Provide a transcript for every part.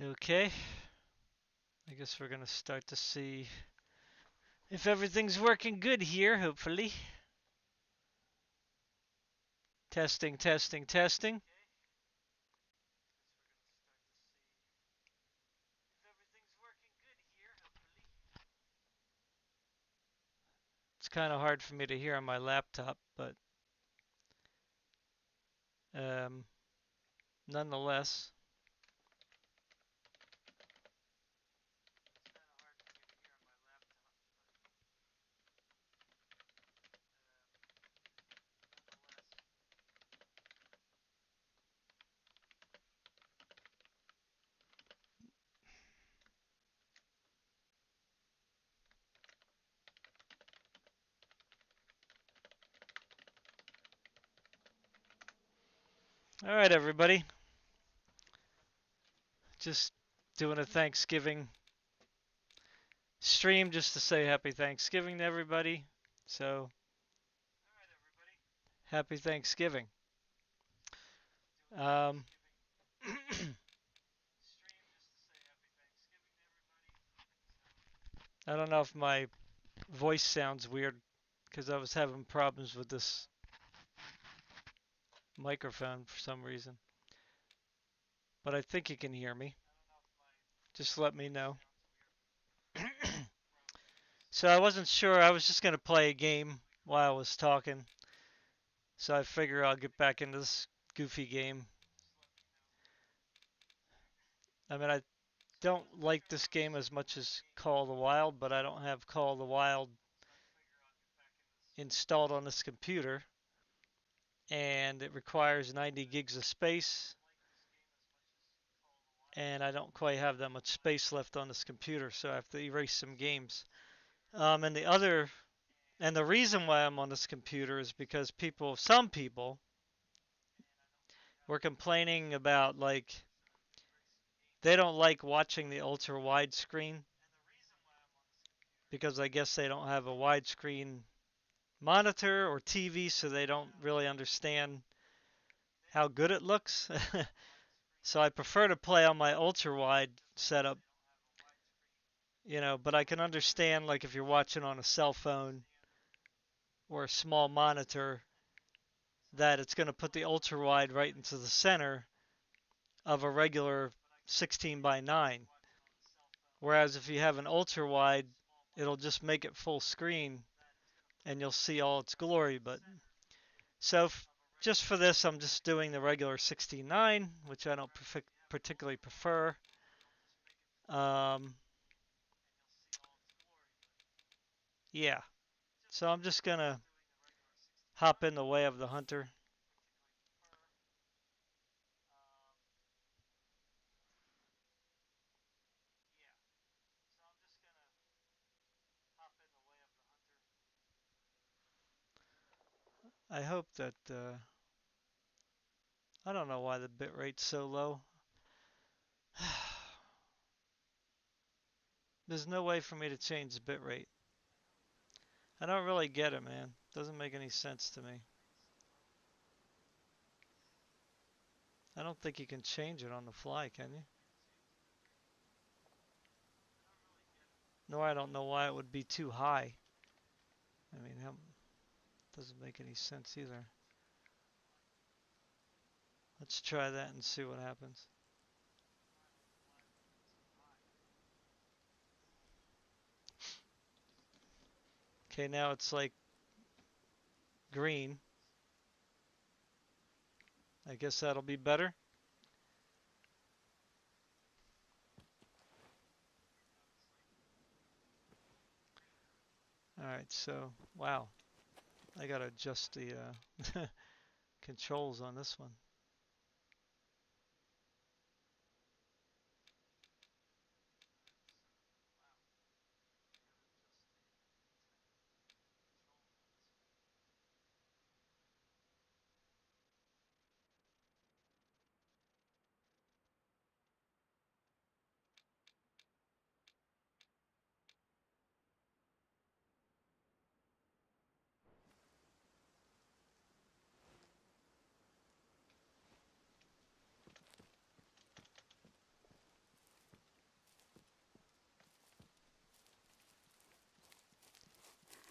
Okay, I guess we're gonna start to see if everything's working good here, hopefully. Testing, testing, testing. It's kind of hard for me to hear on my laptop, but um, nonetheless. All right, everybody. Just doing a Thanksgiving stream just to say happy Thanksgiving to everybody. So, happy Thanksgiving. Um, I don't know if my voice sounds weird because I was having problems with this microphone for some reason. But I think you can hear me. Just let me know. So I wasn't sure. I was just going to play a game while I was talking. So I figure I'll get back into this goofy game. I mean, I don't like this game as much as Call of the Wild, but I don't have Call of the Wild installed on this computer. And it requires 90 gigs of space. And I don't quite have that much space left on this computer, so I have to erase some games. And the reason why I'm on this computer is because some people, were complaining about like they don't like watching the ultra widescreen because I guess they don't have a widescreen monitor or TV, so they don't really understand how good it looks. So I prefer to play on my ultra wide setup, but I can understand like if you're watching on a cell phone or a small monitor that it's going to put the ultra wide right into the center of a regular 16 by 9. Whereas if you have an ultra wide, it'll just make it full screen and you'll see all its glory. But so just for this, I'm just doing the regular 16:9, which I don't particularly prefer. Um, yeah, so I'm just gonna hop in the way of the hunter. I hope that I don't know why the bit rate's so low. There's no way for me to change the bit rate. I don't really get it, man. Doesn't make any sense to me. I don't think you can change it on the fly, can you? Nor I don't know why it would be too high. I mean, that doesn't make any sense either. Let's try that and see what happens. Okay, now it's like green. I guess that'll be better. Alright, so, wow. I gotta adjust the controls on this one.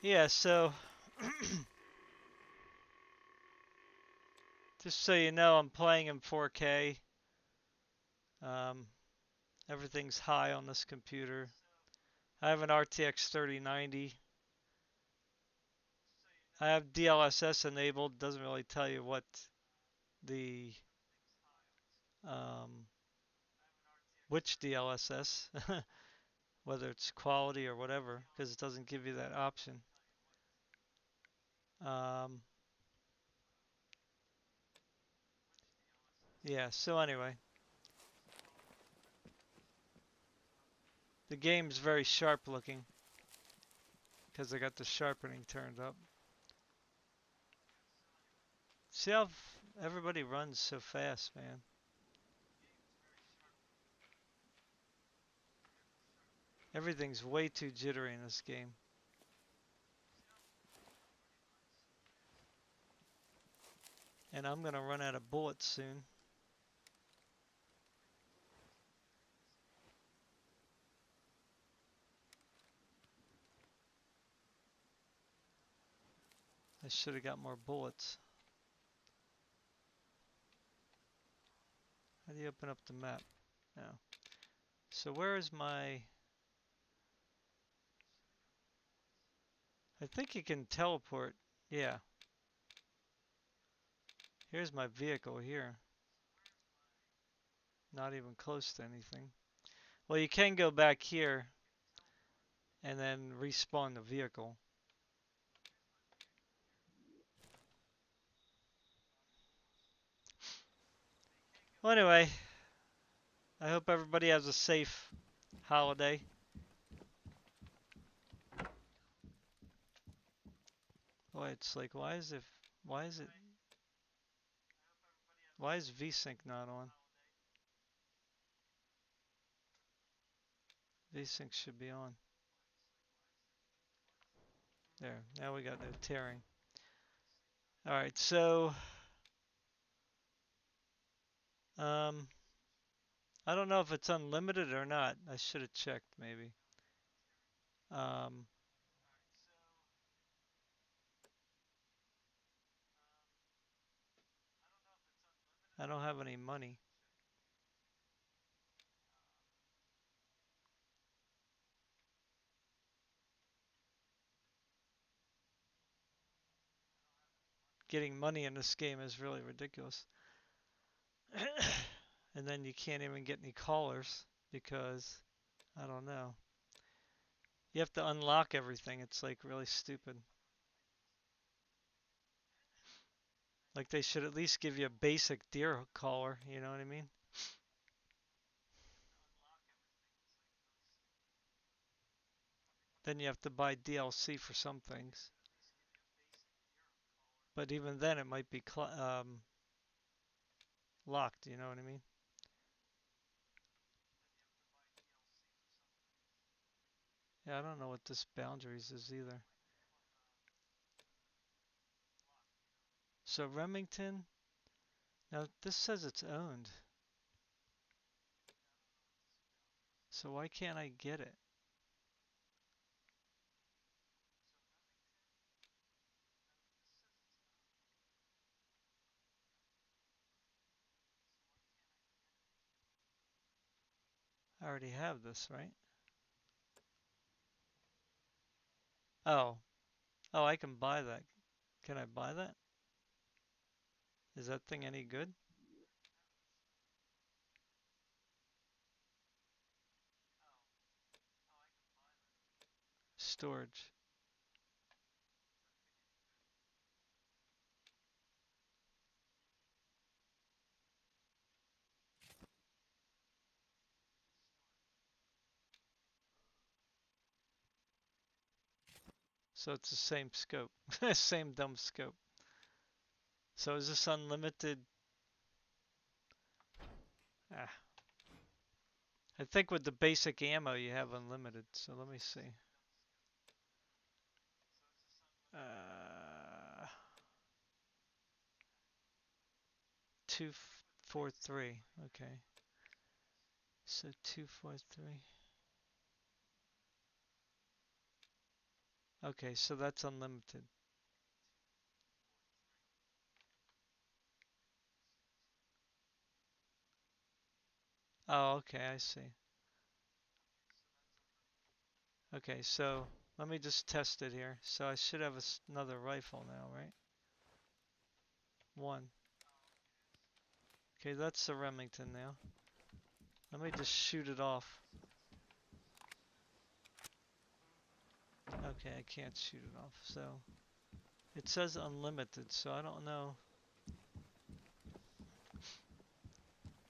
Yeah, so just so you know, I'm playing in 4K. Um, Everything's high on this computer. I have an RTX 3090. I have DLSS enabled. Doesn't really tell you what the um, which DLSS, whether it's quality or whatever, because it doesn't give you that option. Um, yeah. So anyway, the game's very sharp looking because I got the sharpening turned up. See how everybody runs so fast, man. Everything's way too jittery in this game. And I'm gonna run out of bullets soon. I should have got more bullets. How do you open up the map? No. So where is my... I think you can teleport. Yeah. Here's my vehicle here. Not even close to anything. Well, you can go back here and then respawn the vehicle. Well, anyway, I hope everybody has a safe holiday. Boy, it's like, why is it, why is VSync not on? VSync should be on. There, now we got no tearing. Alright, so, um, I don't know if it's unlimited or not. I should have checked, maybe. Um, I don't have any money. Getting money in this game is really ridiculous. And then you can't even get any callers because, I don't know. You have to unlock everything. It's like really stupid. Like they should at least give you a basic deer caller, you know what I mean? Then you have to buy DLC for some things. But even then it might be locked, you know what I mean? Yeah, I don't know what this boundaries is either. So Remington, now this says it's owned. So why can't I get it? I already have this, right? Oh. Oh, I can buy that. Can I buy that? Is that thing any good? Storage. So it's the same scope. Same dumb scope. So is this unlimited? Ah. I think with the basic ammo you have unlimited. So let me see. 243. Okay. So 243. Okay, so that's unlimited. Oh, okay, I see. Okay, so let me just test it here. So I should have another rifle now, right? One. Okay, that's the Remington now. Let me just shoot it off. Okay, I can't shoot it off, so it says unlimited, so I don't know.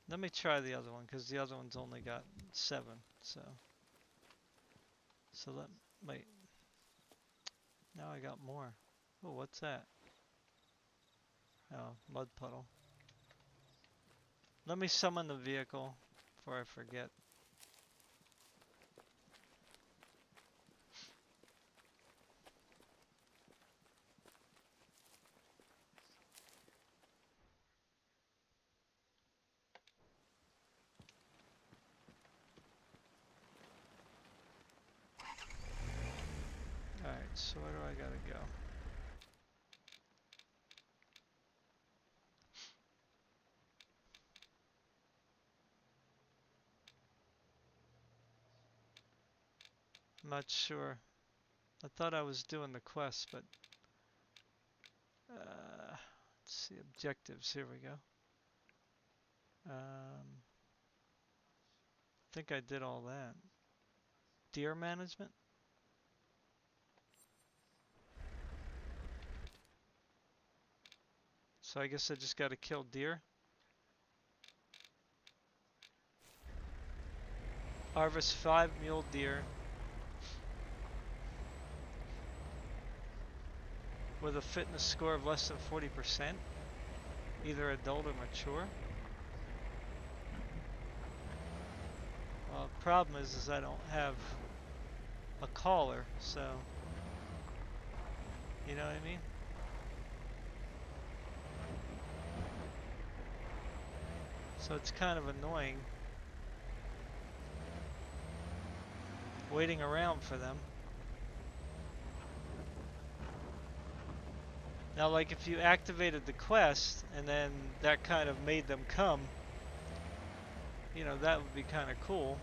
Let me try the other one, because the other one's only got 7, so wait, now I got more. Oh, what's that? Oh, mud puddle. Let me summon the vehicle before I forget. Alright, so where do I gotta go? I'm not sure. I thought I was doing the quest, but let's see, objectives, here we go. I think I did all that. Deer management? So I guess I just gotta kill deer. Harvest 5 mule deer with a fitness score of less than 40%, either adult or mature. Well, the problem is I don't have a collar, so you know what I mean? So it's kind of annoying waiting around for them. Now, like if you activated the quest and then that kind of made them come, you know, that would be kind of cool.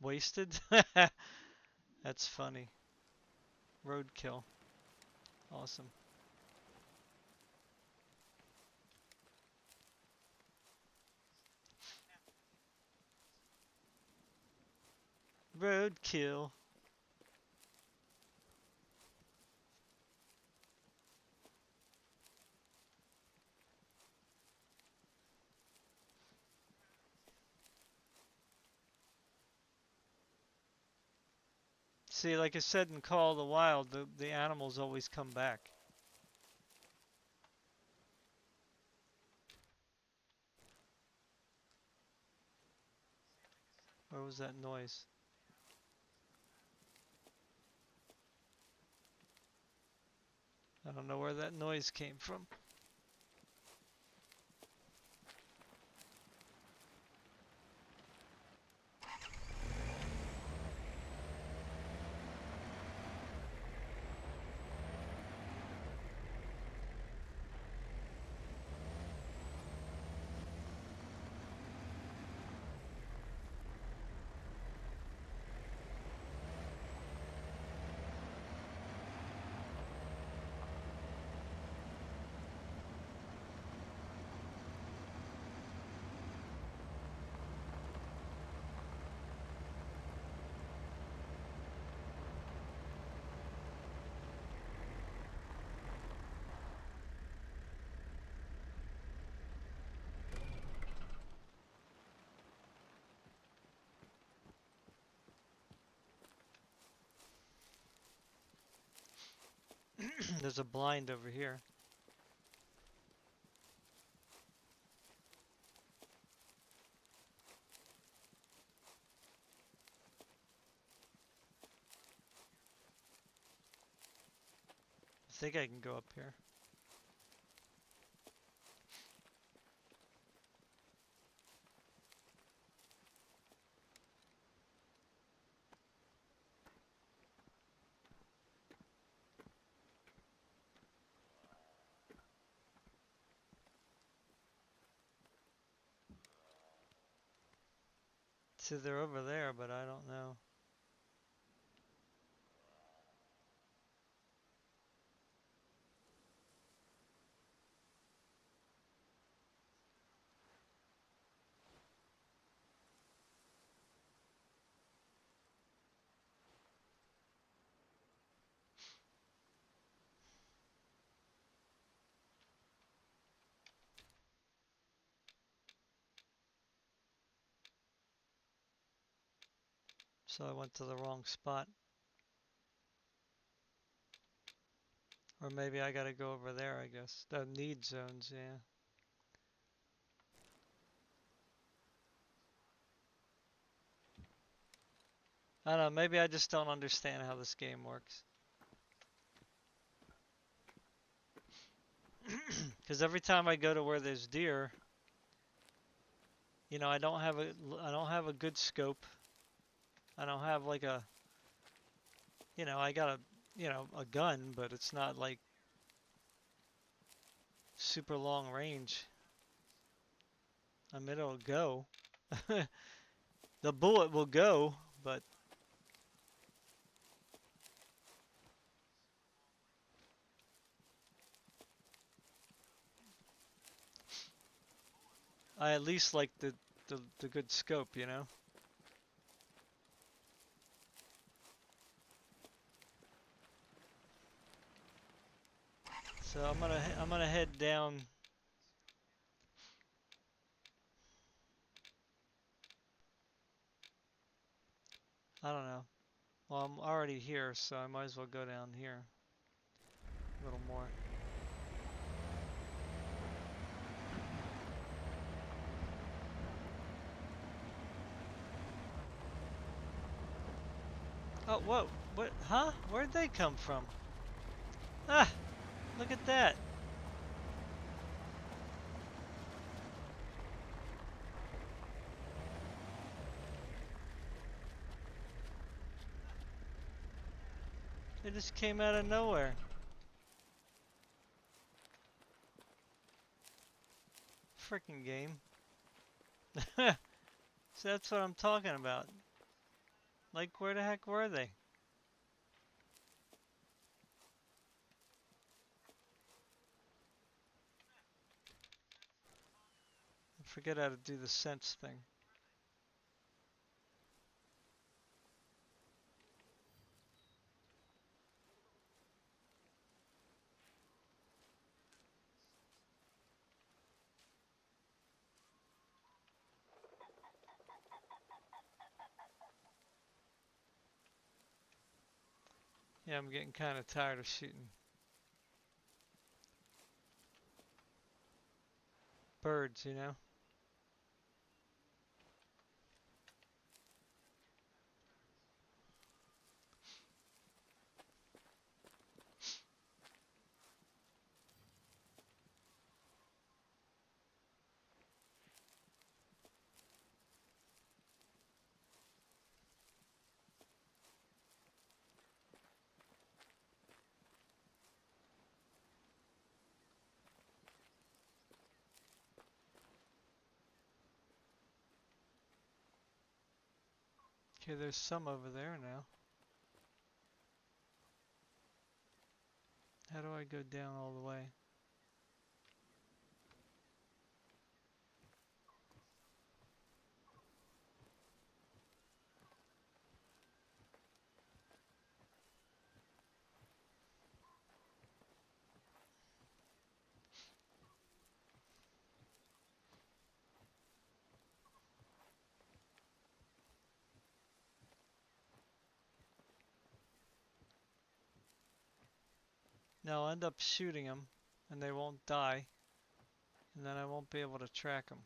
Wasted? That's funny. Roadkill. Awesome. Roadkill. See, like I said in Call of the Wild, the animals always come back. Where was that noise? I don't know where that noise came from. There's a blind over here. I think I can go up here. See, they're over there, but I don't know. So I went to the wrong spot. Or maybe I gotta go over there, I guess. The need zones, yeah. I don't know, maybe I just don't understand how this game works. Because every time I go to where there's deer, you know, I don't have a good scope. I don't have like a, you know, I got a gun, but it's not like super long range. I mean, it'll go. The bullet will go, but I at least like the good scope, you know? So I'm gonna head down. I don't know. Well, I'm already here, so I might as well go down here a little more. Oh, whoa. What? Huh? Where'd they come from? Ah! Look at that. They just came out of nowhere. Freaking game. So that's what I'm talking about. Like, where the heck were they? I forget how to do the sense thing. Yeah, I'm getting kind of tired of shooting birds, you know? Okay, there's some over there now. How do I go down all the way? Now I'll end up shooting them, and they won't die, and then I won't be able to track them.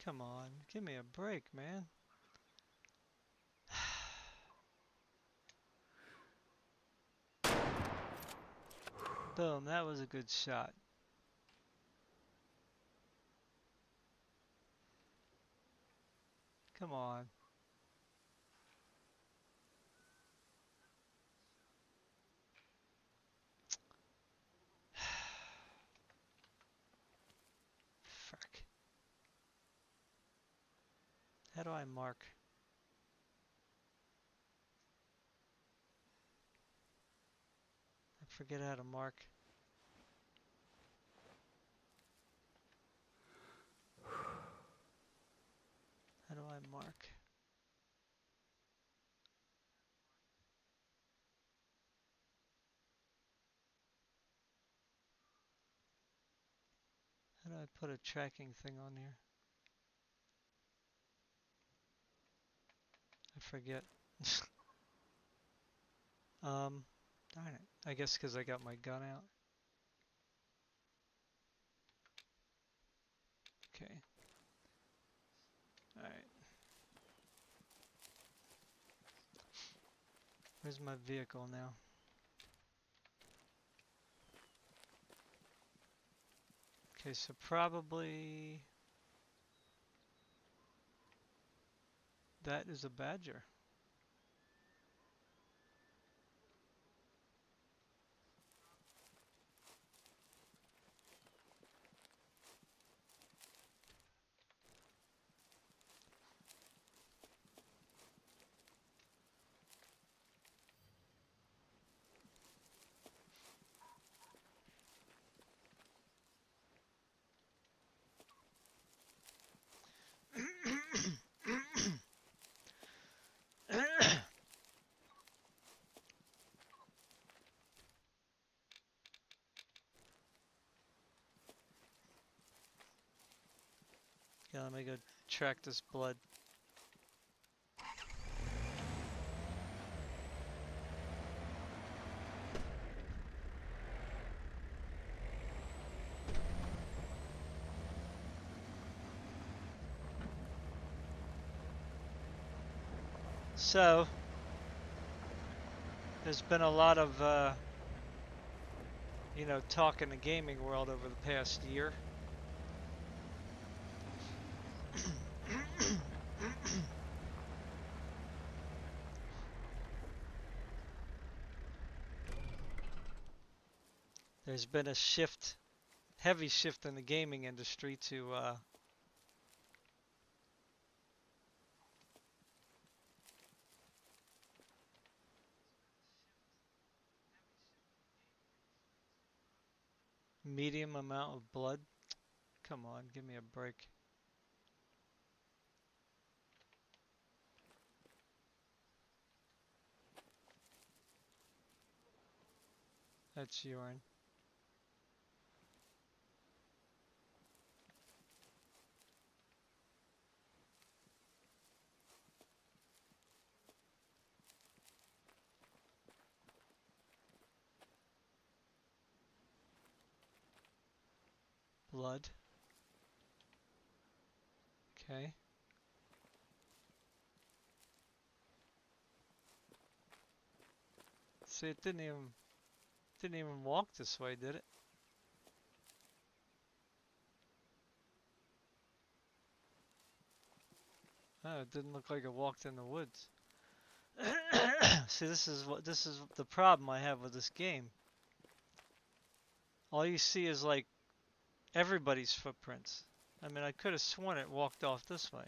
Come on, give me a break, man. Boom, that was a good shot. Come on. Frick. How do I mark? I forget how to mark. How do I mark? How do I put a tracking thing on here? I forget. Darn it. I guess because I got my gun out. Okay. Alright. Where's my vehicle now? Okay, so probably that is a badger. Yeah, let me go track this blood. So, there's been a lot of, talk in the gaming world over the past year. There's been a shift, heavy shift in the gaming industry to medium amount of blood. Come on, give me a break. That's urine. Blood. Okay. See, it didn't even walk this way, did it? Oh, it didn't look like it walked in the woods. See, this is the problem I have with this game. All you see is like everybody's footprints. I mean, I could have sworn it walked off this way.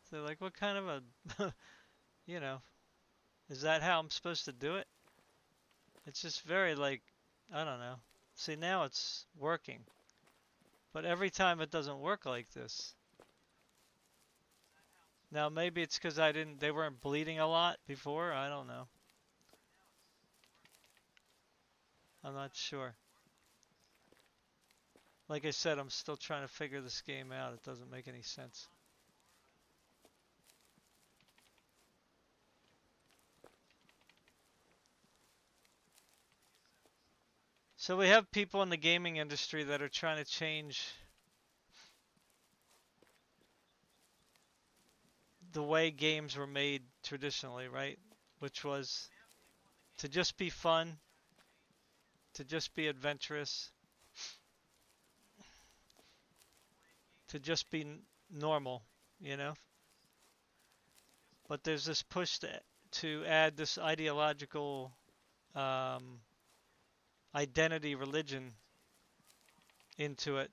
So like, what kind of a, you know, is that how I'm supposed to do it? It's just very like, I don't know. See, now it's working. But every time it doesn't work like this. Now maybe it's because they weren't bleeding a lot before. I don't know. I'm not sure. Like I said, I'm still trying to figure this game out. It doesn't make any sense. So we have people in the gaming industry that are trying to change the way games were made traditionally, right? Which was to just be fun, to just be adventurous, to just be normal, you know? But there's this push to add this ideological um, identity religion into it,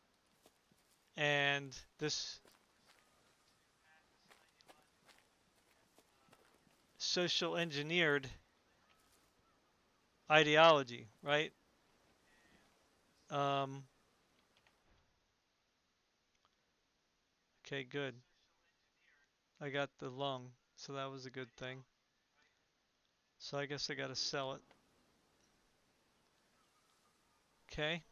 and this social engineered ideology, right? Um, okay, good. I got the lung, so that was a good thing. So I guess I gotta sell it. Okay.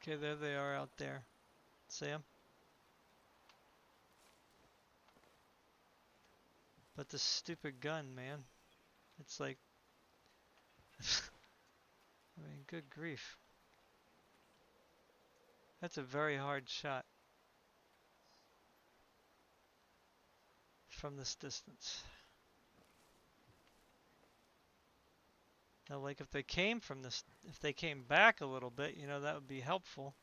Okay, there they are out there. See them? But the stupid gun, man. It's like, I mean, good grief. That's a very hard shot from this distance. Now, like if they came from this, if they came back a little bit, you know, that would be helpful.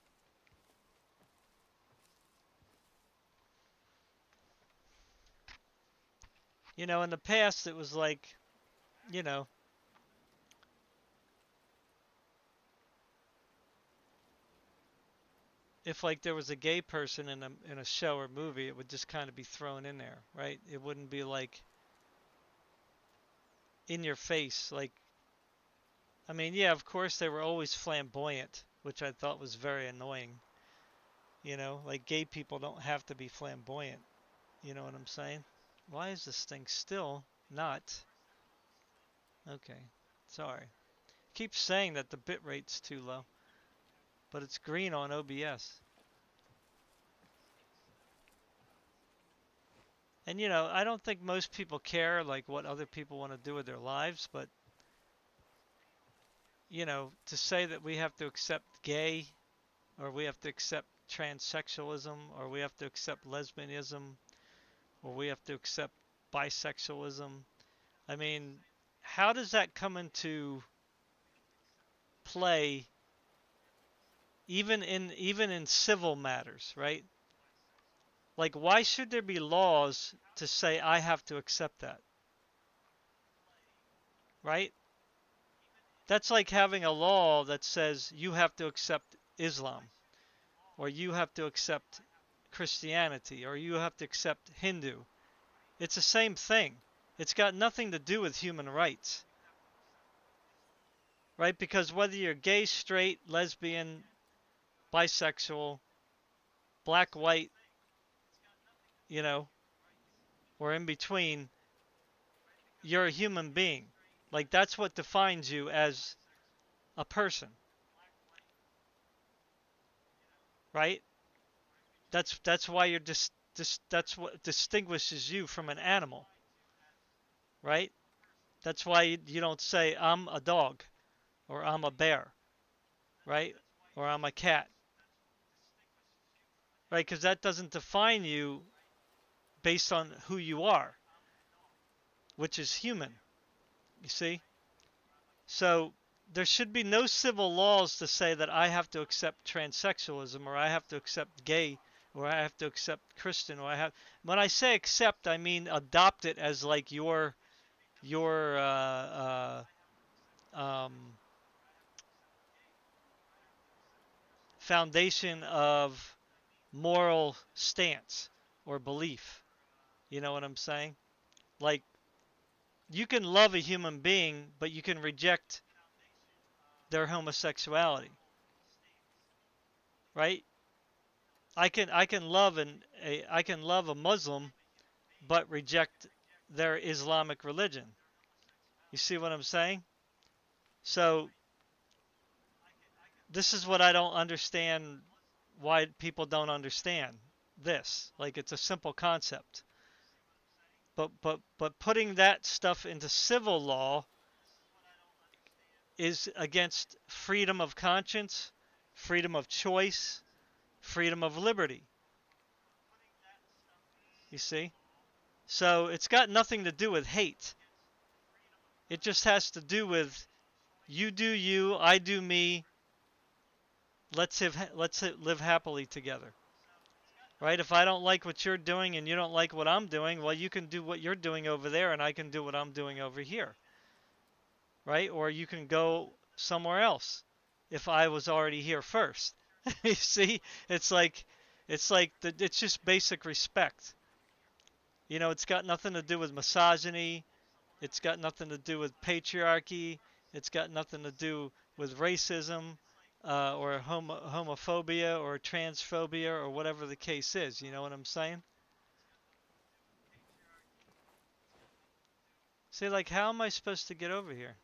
You know, in the past, it was like, you know, if like there was a gay person in a show or movie, it would just kind of be thrown in there, right? It wouldn't be like in your face. Like, I mean, yeah, of course they were always flamboyant, which I thought was very annoying. You know, like gay people don't have to be flamboyant. You know what I'm saying? Why is this thing still not? Okay, sorry. Keep saying that the bit rate's too low, but it's green on OBS. And you know, I don't think most people care like what other people want to do with their lives, but you know, to say that we have to accept gay or we have to accept transsexualism or we have to accept lesbianism or we have to accept bisexualism. I mean, how does that come into play even in civil matters, right? Like why should there be laws to say I have to accept that, right? That's like having a law that says you have to accept Islam or you have to accept Christianity or you have to accept Hindu. It's the same thing. It's got nothing to do with human rights, right? Because whether you're gay, straight, lesbian, bisexual, black, white, you know, or in between, you're a human being. Like that's what defines you as a person, right? That's why you're that's what distinguishes you from an animal, right? That's why you don't say I'm a dog or I'm a bear, right? Or I'm a cat, right? Because that doesn't define you based on who you are, which is human. You see? So there should be no civil laws to say that I have to accept transsexualism or I have to accept gay or I have to accept Christian, or I have. When I say accept, I mean adopt it as like your foundation of moral stance or belief. You know what I'm saying? Like you can love a human being, but you can reject their homosexuality, right? I can love I can love a Muslim, but reject their Islamic religion. You see what I'm saying? So this is what I don't understand. Why people don't understand this? Like it's a simple concept, but putting that stuff into civil law is against freedom of conscience, freedom of choice, freedom of liberty. You see? So it's got nothing to do with hate. It just has to do with you do you, I do me. Let's live happily together. Right? If I don't like what you're doing and you don't like what I'm doing, well, you can do what you're doing over there and I can do what I'm doing over here. Right? Or you can go somewhere else if I was already here first. You see? It's like it's just basic respect. It's got nothing to do with misogyny. It's got nothing to do with patriarchy. It's got nothing to do with racism or homophobia or transphobia or whatever the case is. You know what I'm saying? See, like, how am I supposed to get over here?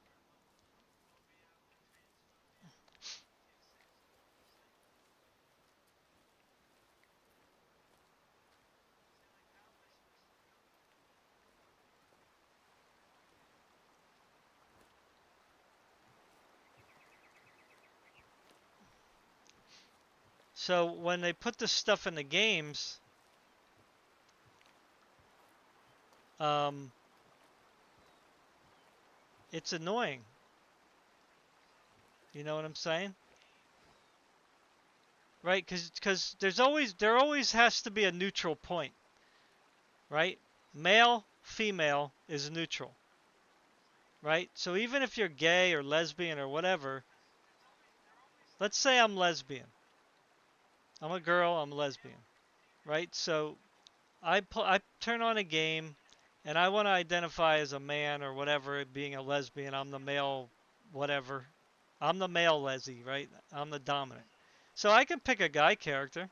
So when they put this stuff in the games, um, it's annoying. You know what I'm saying? Right? Because there always has to be a neutral point, right? Male, female is neutral, right? So even if you're gay or lesbian or whatever, let's say I'm lesbian. I'm a girl, I'm a lesbian, right? So I turn on a game and I want to identify as a man or whatever, being a lesbian. I'm the male, whatever. I'm the male leslie, right? I'm the dominant. So I can pick a guy character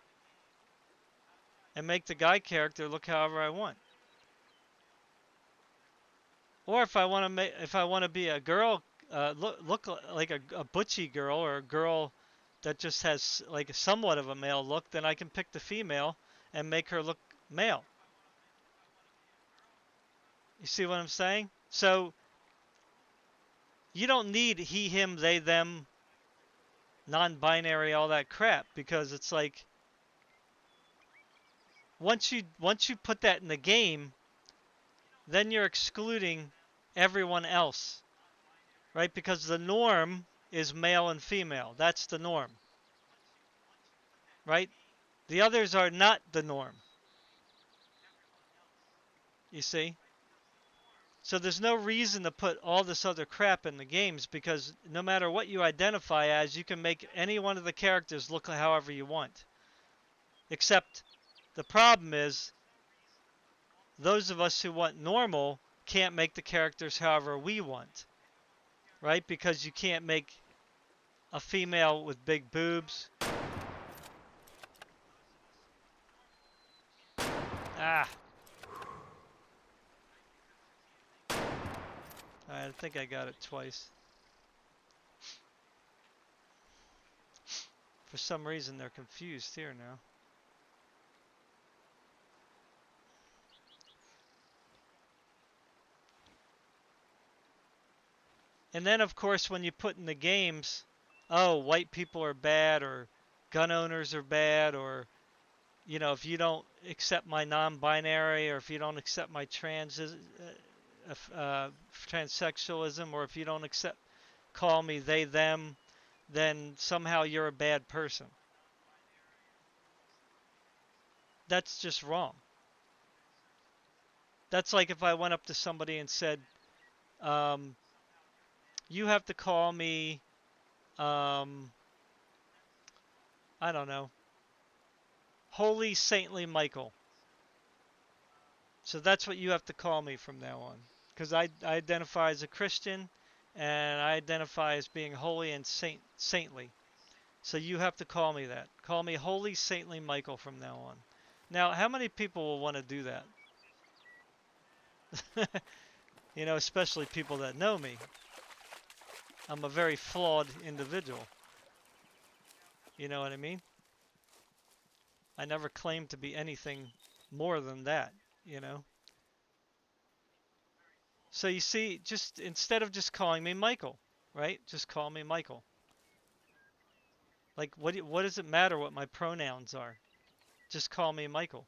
and make the guy character look however I want. Or if I want to be a girl, look like a butchy girl or a girl that just has like somewhat of a male look, then I can pick the female and make her look male. You see what I'm saying? So you don't need he, him, they, them, non-binary, all that crap because it's like once you put that in the game, then you're excluding everyone else, right? Because the norm is male and female. That's the norm, right? The others are not the norm. You see? So there's no reason to put all this other crap in the games because no matter what you identify as, you can make any one of the characters look however you want. Except the problem is those of us who want normal can't make the characters however we want, right? Because you can't make a female with big boobs. Ah, I think I got it twice. For some reason, they're confused here now. And then, of course, when you put in the games, oh, white people are bad, or gun owners are bad, or if you don't accept my non-binary, or if you don't accept my transsexualism, or if you don't call me they them, then somehow you're a bad person. That's just wrong. That's like if I went up to somebody and said, um, "You have to call me, um, I don't know, Holy Saintly Michael." So that's what you have to call me from now on, because I identify as a Christian, and I identify as being holy and saintly. So you have to call me that. Call me Holy Saintly Michael from now on. Now, how many people will want to do that? Especially people that know me. I'm a very flawed individual. You know what I mean? I never claimed to be anything more than that, you know? So you see, just instead of just calling me Michael, right? Just call me Michael. Like, what does it matter what my pronouns are? Just call me Michael.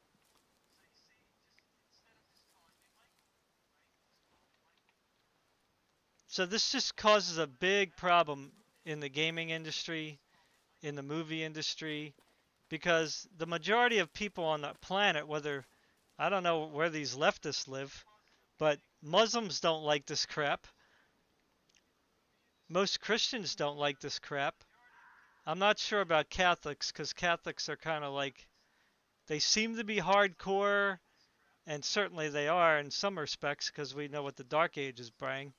So this just causes a big problem in the gaming industry, in the movie industry, because the majority of people on the planet, whether I don't know where these leftists live, but Muslims don't like this crap. Most Christians don't like this crap. I'm not sure about Catholics because Catholics are kind of like, they seem to be hardcore, and certainly they are in some respects because we know what the Dark Ages bring.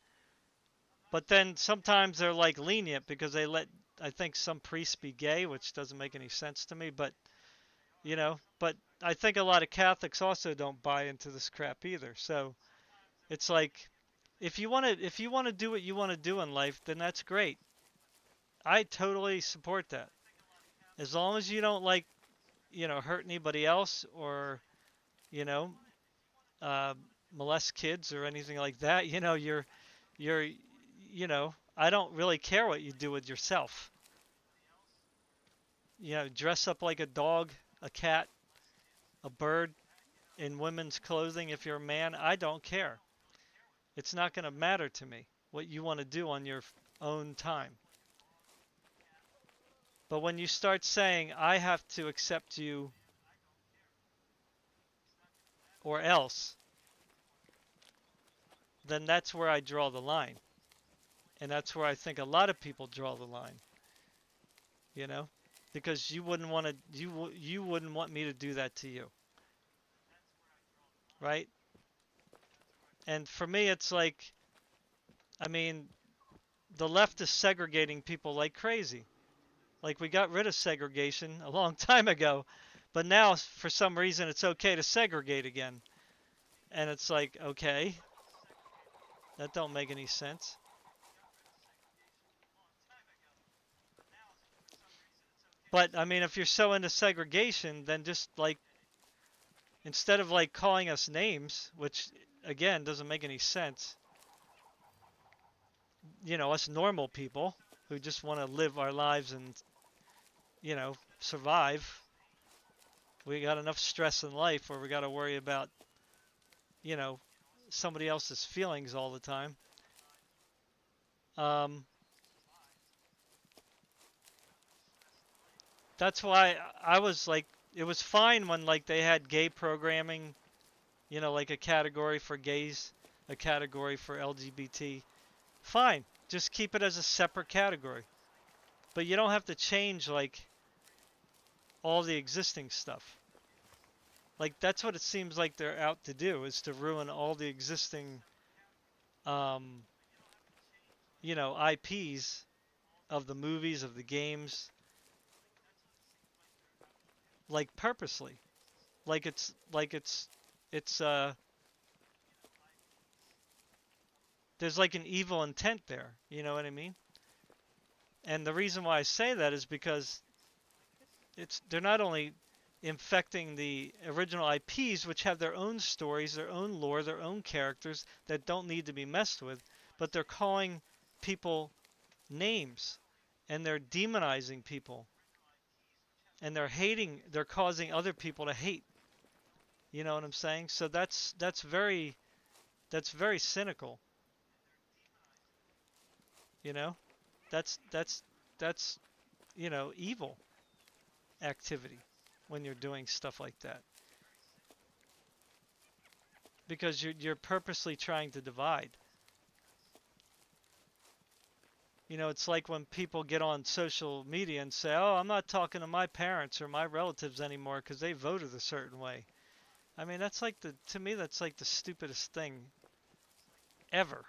But then sometimes they're like lenient because they let, I think, some priests be gay, which doesn't make any sense to me. But I think a lot of Catholics also don't buy into this crap either. So it's like, if you want to do what you want to do in life, then that's great. I totally support that. As long as you don't like, hurt anybody else or, you know, uh, molest kids or anything like that, you're, I don't really care what you do with yourself. Dress up like a dog, a cat, a bird in women's clothing if you're a man. I don't care. It's not going to matter to me what you want to do on your own time. But when you start saying, I have to accept you or else, then that's where I draw the line. And that's where I think a lot of people draw the line, you know? Because you wouldn't want me to do that to you, right? And for me it's like, I mean, the left is segregating people like crazy. Like we got rid of segregation a long time ago, but now for some reason it's okay to segregate again. And it's like, okay, that don't make any sense. But I mean, if you're so into segregation, then just like instead of like calling us names, which again doesn't make any sense, us normal people who just want to live our lives and, survive. We got enough stress in life where we got to worry about, you know, somebody else's feelings all the time. Um, that's why I was like, it was fine when like they had gay programming, like a category for gays, a category for LGBT. Fine, just keep it as a separate category. But you don't have to change like all the existing stuff. Like that's what it seems like they're out to do is to ruin all the existing um, IPs of the movies, of the games, like purposely. Like it's there's like an evil intent there, you know what I mean? And the reason why I say that is because they're not only infecting the original IPs, which have their own stories, their own lore, their own characters that don't need to be messed with, but they're calling people names and they're demonizing people and they're causing other people to hate. You know what I'm saying? So that's very cynical, you know? That's evil activity when you're doing stuff like that. because you're purposely trying to divide. It's like when people get on social media and say, "Oh, I'm not talking to my parents or my relatives anymore because they voted a certain way." I mean, to me that's like the stupidest thing ever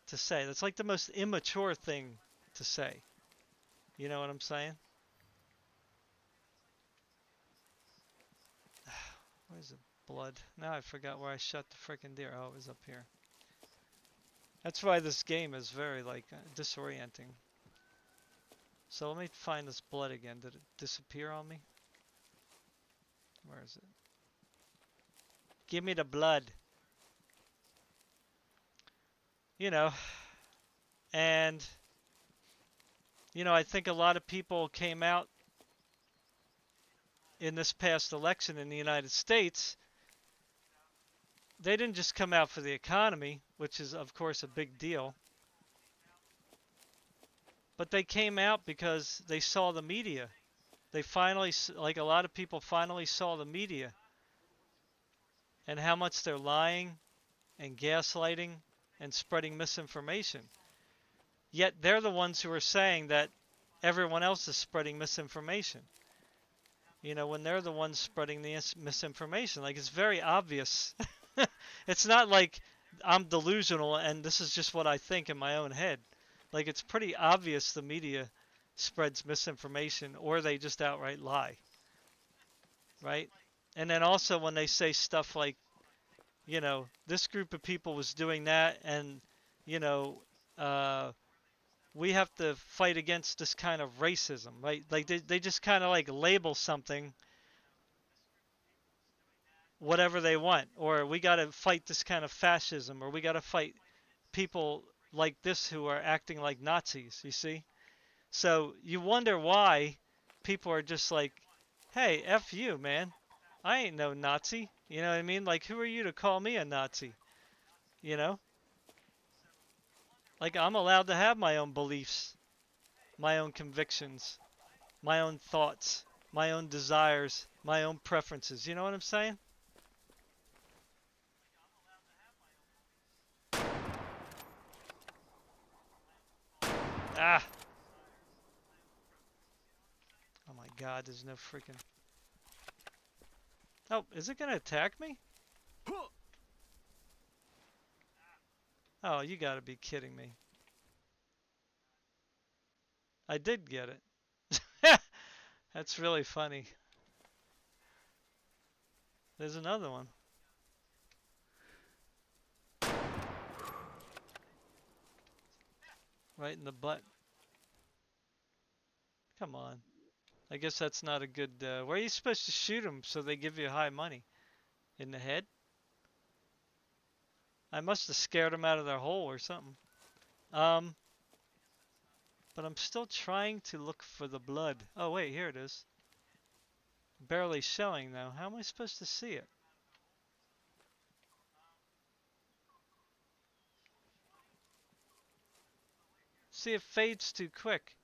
to say. That's like the most immature thing to say. You know what I'm saying? Where's the blood? Now I forgot where I shot the frickin' deer. Oh, it was up here. That's why this game is very like disorienting. So let me find this blood again. Did it disappear on me? Where is it? Give me the blood. You know, and I think a lot of people came out in this past election in the United States. They didn't just come out for the economy, which is of course a big deal, but they came out because they saw the media. They finally, like a lot of people, finally saw the media and how much they're lying and gaslighting and spreading misinformation. Yet they're the ones who are saying that everyone else is spreading misinformation. When they're the ones spreading the misinformation. Like, it's very obvious. It's not like I'm delusional and this is just what I think in my own head. Like, it's pretty obvious the media spreads misinformation or they just outright lie, right? And then also when they say stuff like, this group of people was doing that and, you know, uh, we have to fight against this kind of racism, right? Like they just kind of like label something whatever they want, or we got to fight this kind of fascism, or we got to fight people like this who are acting like Nazis, you see? So you wonder why people are just like, hey, F you, man. I ain't no Nazi. You know what I mean? Like, who are you to call me a Nazi? You know? Like, I'm allowed to have my own beliefs, my own convictions, my own thoughts, my own desires, my own preferences. You know what I'm saying? Ah! Oh my god, there's no freaking... Oh, is it gonna attack me? Oh, you gotta be kidding me. I did get it. That's really funny. There's another one. Right in the butt. Come on. I guess that's not a good... where are you supposed to shoot them so they give you high money? In the head? I must have scared them out of their hole or something. Um, but I'm still trying to look for the blood. Oh wait, here it is. Barely showing though. How am I supposed to see it? See, it fades too quick.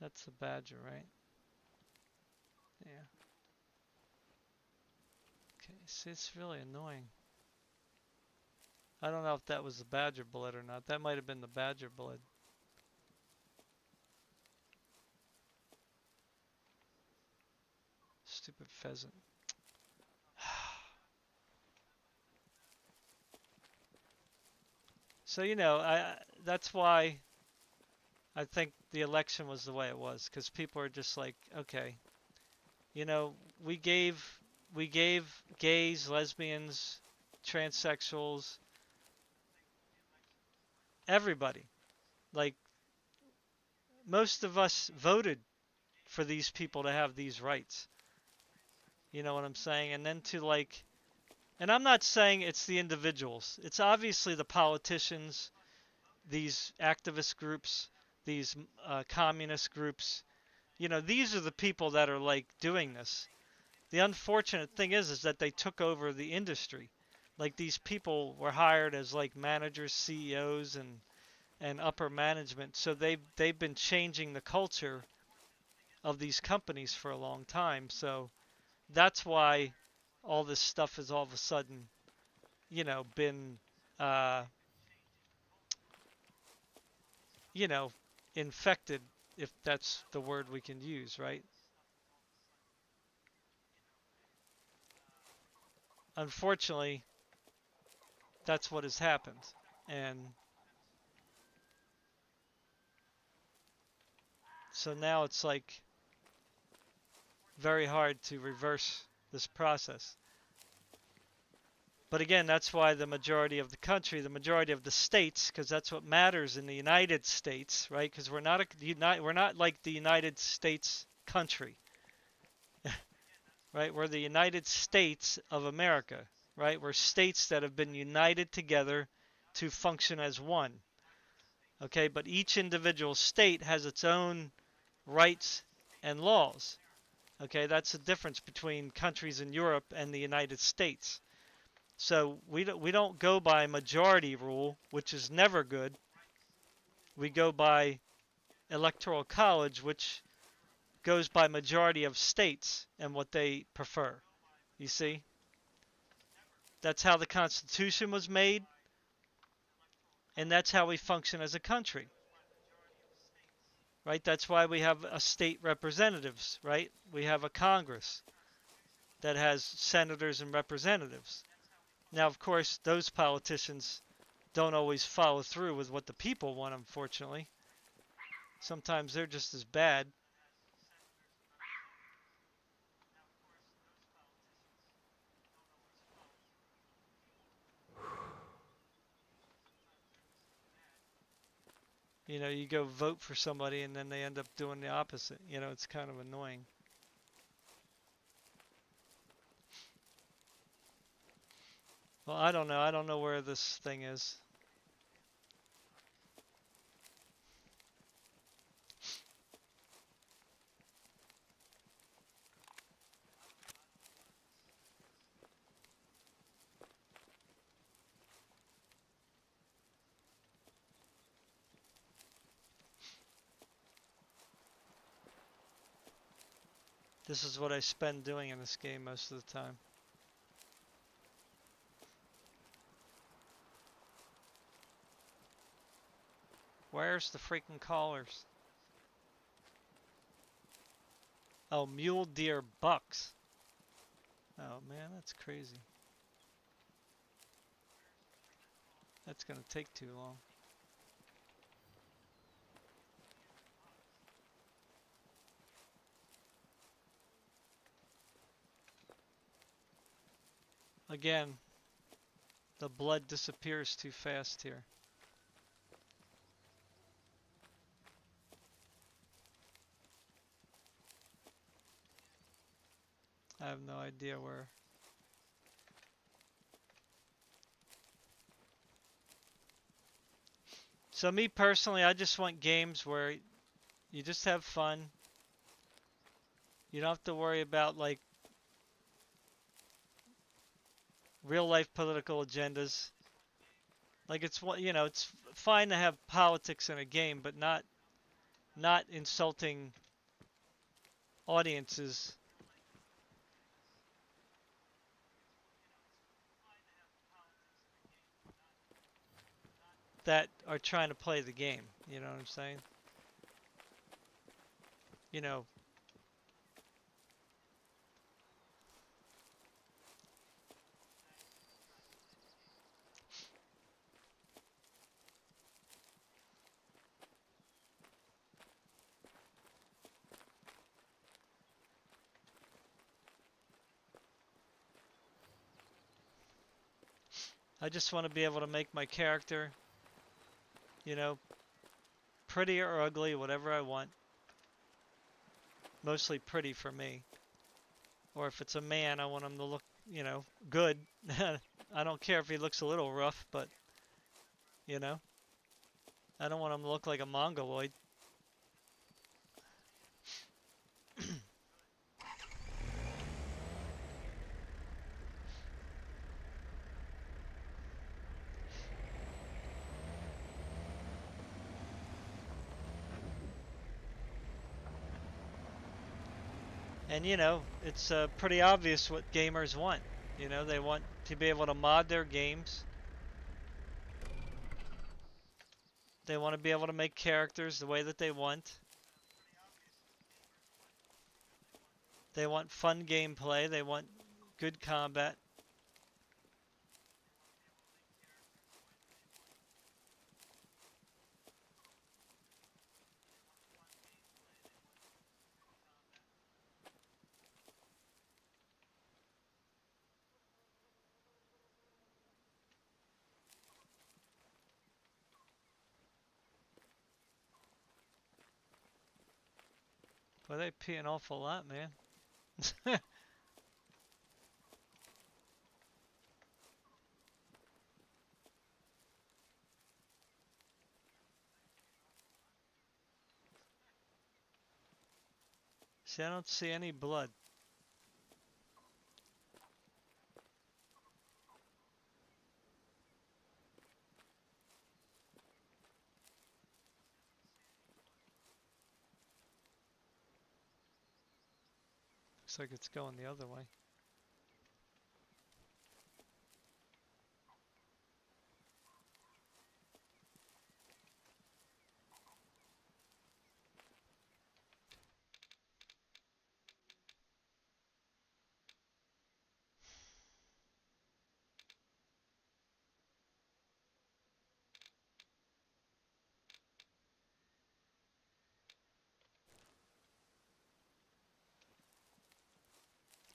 That's a badger, right? Yeah. Okay, see, it's really annoying. I don't know if that was the badger blood or not. That might have been the badger blood. Stupid pheasant. So, that's why I think the election was the way it was, because people are just like, okay, you know, we gave we gave gays, lesbians, transsexuals, everybody. Like, most of us voted for these people to have these rights. You know what I'm saying? And then to like, and I'm not saying it's the individuals. It's obviously the politicians, these activist groups, these communist groups. These are the people that are like doing this. The unfortunate thing is that they took over the industry. Like these people were hired as like managers, CEOs, and upper management. So they've been changing the culture of these companies for a long time. So that's why all this stuff has all of a sudden, been, uh, you know, infected, if that's the word we can use, right? Unfortunately, that's what has happened. And so now it's like very hard to reverse this process. But again, that's why the majority of the country, the majority of the states, because that's what matters in the United States, right? Because we're not like the United States country, right? We're the United States of America, right? We're states that have been united together to function as one. Okay, but each individual state has its own rights and laws. Okay, that's the difference between countries in Europe and the United States. So we don't go by majority rule, which is never good. We go by electoral college, which goes by majority of states and what they prefer. You see? That's how the Constitution was made, and that's how we function as a country. Right? That's why we have a state representatives, right? We have a Congress that has senators and representatives. Now, of course, those politicians don't always follow through with what the people want, unfortunately. Sometimes they're just as bad. You go vote for somebody and then they end up doing the opposite. It's kind of annoying. Well, I don't know. I don't know where this thing is. This is what I spend doing in this game most of the time. Where's the freaking callers? Oh, mule deer bucks. Oh man, that's crazy. That's gonna take too long. Again, the blood disappears too fast here. I have no idea where. So me personally, I just want games where you just have fun. You don't have to worry about like real life political agendas. Like it's fine to have politics in a game, but not insulting audiences that are trying to play the game. You know what I'm saying? You know, I just want to be able to make my character, you know, pretty or ugly, whatever I want. Mostly pretty for me. Or if it's a man, I want him to look, good. I don't care if he looks a little rough, but, you know, I don't want him to look like a mongoloid. And it's pretty obvious what gamers want. They want to be able to mod their games. They want to be able to make characters the way that they want. They want fun gameplay. They want good combat. Boy, they pee an awful lot, man. See, I don't see any blood. Looks like it's going the other way.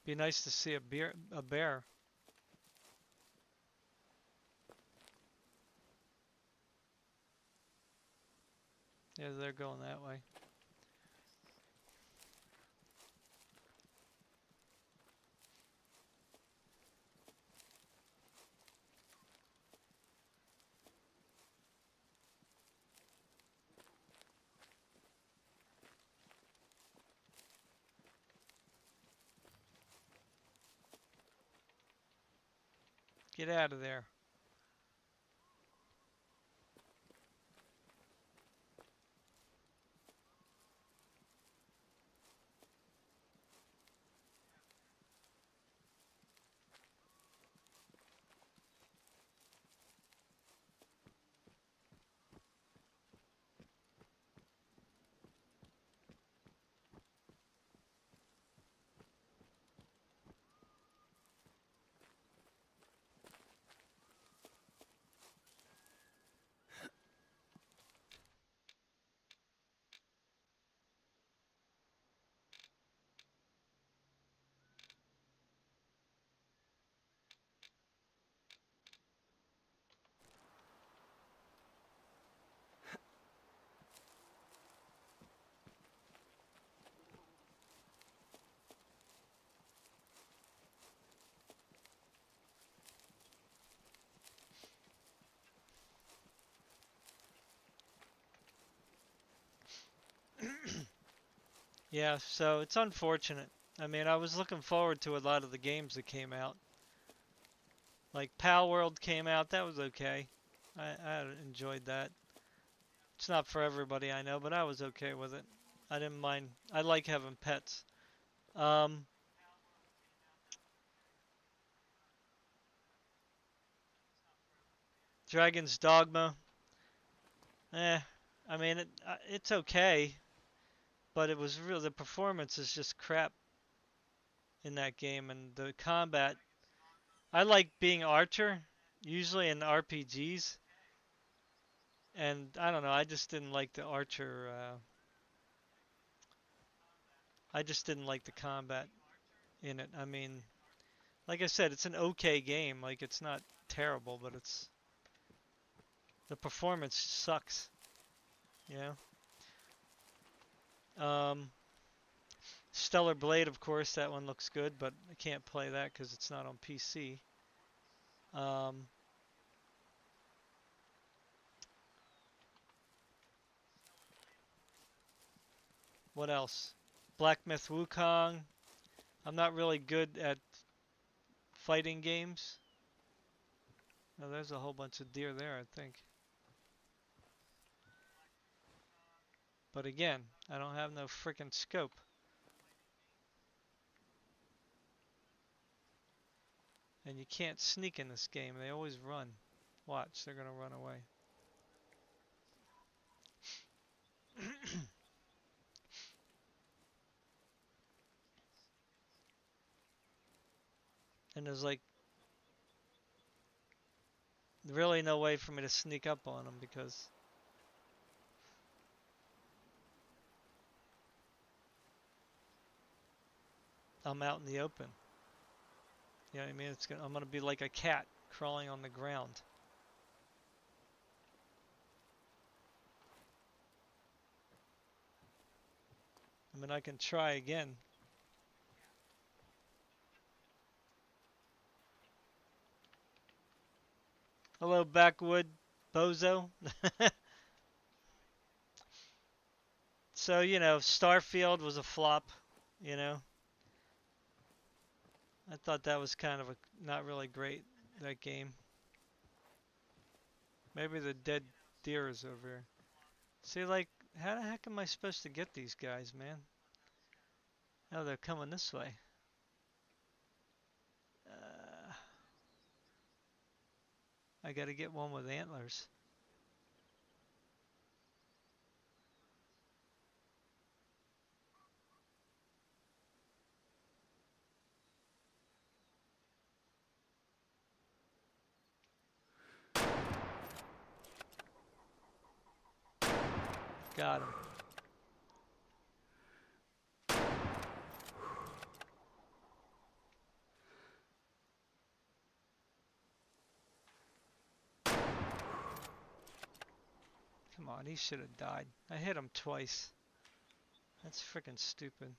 Be nice to see a bear. Yeah, they're going that way. Get out of there. Yeah, so it's unfortunate. I mean, I was looking forward to a lot of the games that came out. Like Pal World came out, that was okay. I enjoyed that. It's not for everybody, I know, but I was okay with it. I didn't mind. I like having pets. Um, Dragon's Dogma. Eh, I mean, it's okay, but it was real. The performance is just crap in that game, and the combat. I like being Archer, usually in RPGs, and I don't know. I just didn't like the Archer. I just didn't like the combat in it. I mean, like I said, it's an okay game. Like it's not terrible, but it's the performance sucks. You know. Stellar Blade, of course, that one looks good, but I can't play that because it's not on PC. Um, what else? Black Myth Wukong. I'm not really good at fighting games. Oh, there's a whole bunch of deer there, I think. But again, I don't have no freaking scope. And you can't sneak in this game. They always run. Watch, they're gonna run away. And there's like really no way for me to sneak up on them because I'm out in the open. You know what I mean? I'm gonna be like a cat crawling on the ground. I mean, I can try again. Hello, backwood bozo. So, you know, Starfield was a flop, you know. I thought that was kind of a not really great, that game. Maybe the dead deer is over here. See, like, how the heck am I supposed to get these guys, man? Oh, they're coming this way. I gotta get one with antlers. Got him. Come on, he should have died. I hit him twice. That's freaking stupid.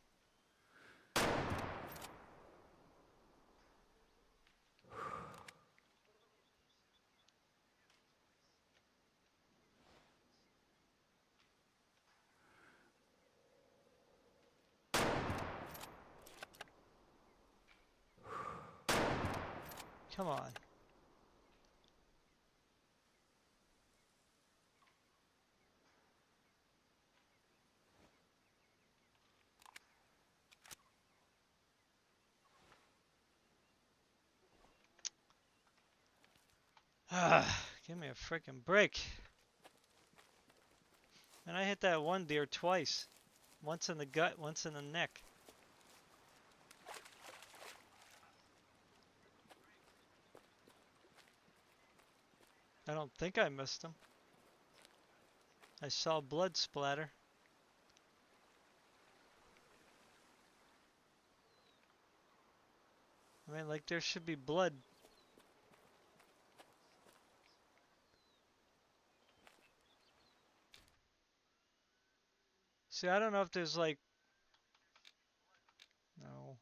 Come on. Give me a freaking break. And I hit that one deer twice. Once in the gut, once in the neck. I don't think I missed him. I saw blood splatter. I mean, like, there should be blood. See, I don't know if there's like... No.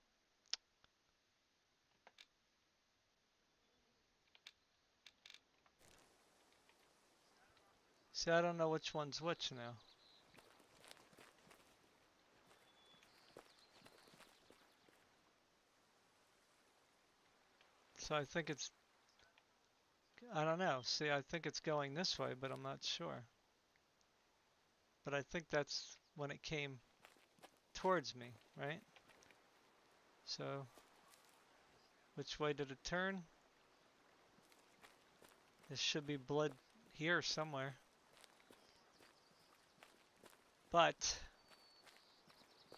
See, I don't know which one's which now. So I think it's... I don't know. See, I think it's going this way, but I'm not sure. But I think that's when it came towards me, right? So, which way did it turn? There should be blood here somewhere. But,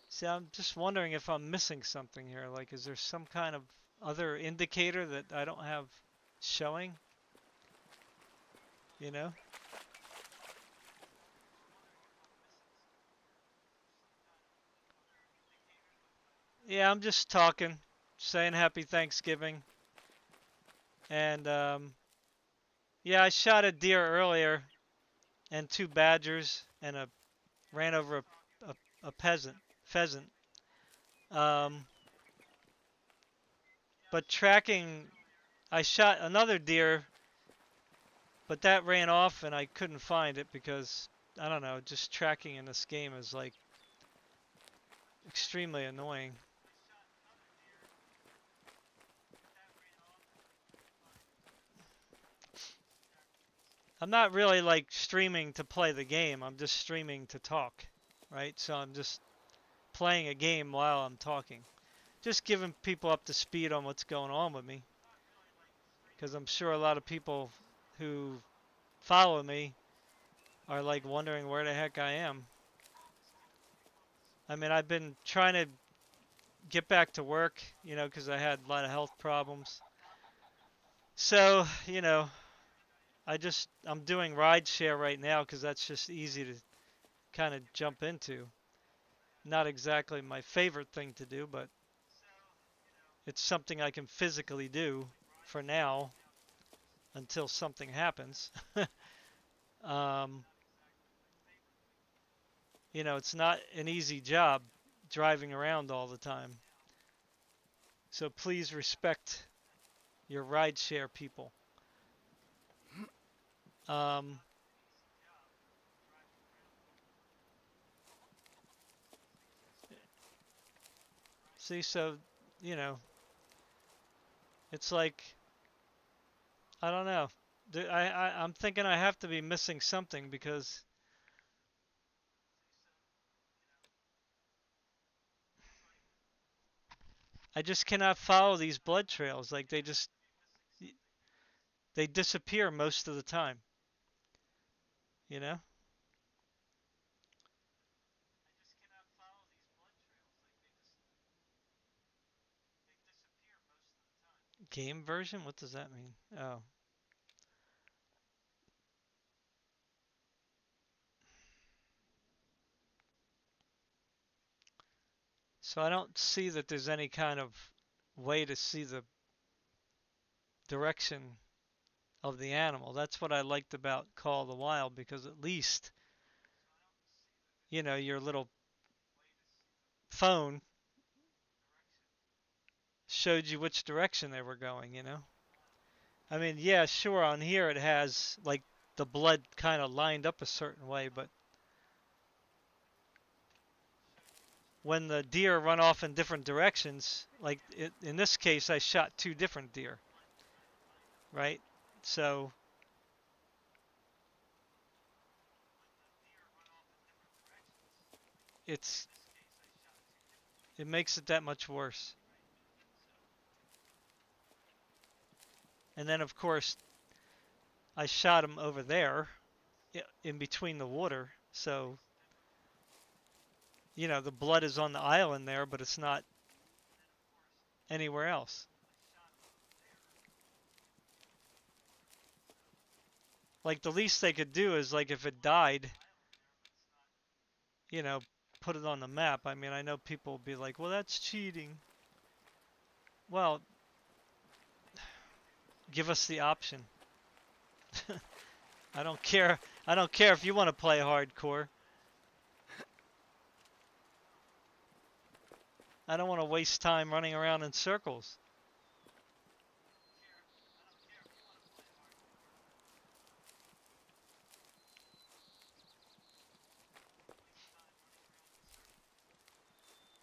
see, I'm just wondering if I'm missing something here. Like, is there some kind of other indicator that I don't have showing? You know? Yeah, I'm just talking, saying happy Thanksgiving. And, yeah, I shot a deer earlier and two badgers and ran over a pheasant. Um, but tracking, I shot another deer, but that ran off and I couldn't find it because, I don't know, just tracking in this game is like extremely annoying. I'm not really like streaming to play the game, I'm just streaming to talk, right? So I'm just playing a game while I'm talking. Just giving people up to speed on what's going on with me. because I'm sure a lot of people who follow me are like wondering where the heck I am. I mean, I've been trying to get back to work, because I had a lot of health problems. So, I'm doing rideshare right now because that's just easy to kind of jump into. Not exactly my favorite thing to do, but it's something I can physically do for now until something happens. um, it's not an easy job driving around all the time. So please respect your rideshare people. Um, See, so, you know, it's like, I don't know. I'm thinking I have to be missing something because I just cannot follow these blood trails. Like they disappear most of the time, you know? Game version? What does that mean? Oh. So I don't see that there's any kind of way to see the direction of the animal. That's what I liked about Call of the Wild because at least, your little phone showed you which direction they were going. I mean, yeah, sure, on here it has like the blood kind of lined up a certain way, but when the deer run off in different directions, like in this case, I shot two different deer, right? So it's it makes it that much worse. And then of course I shot him over there in between the water, so the blood is on the island there, but it's not anywhere else. Like the least they could do is like if it died, you know, put it on the map. I mean, I know people will be like, "Well, that's cheating." Well, give us the option. I don't care. I don't care if you want to play hardcore. I don't want to waste time running around in circles.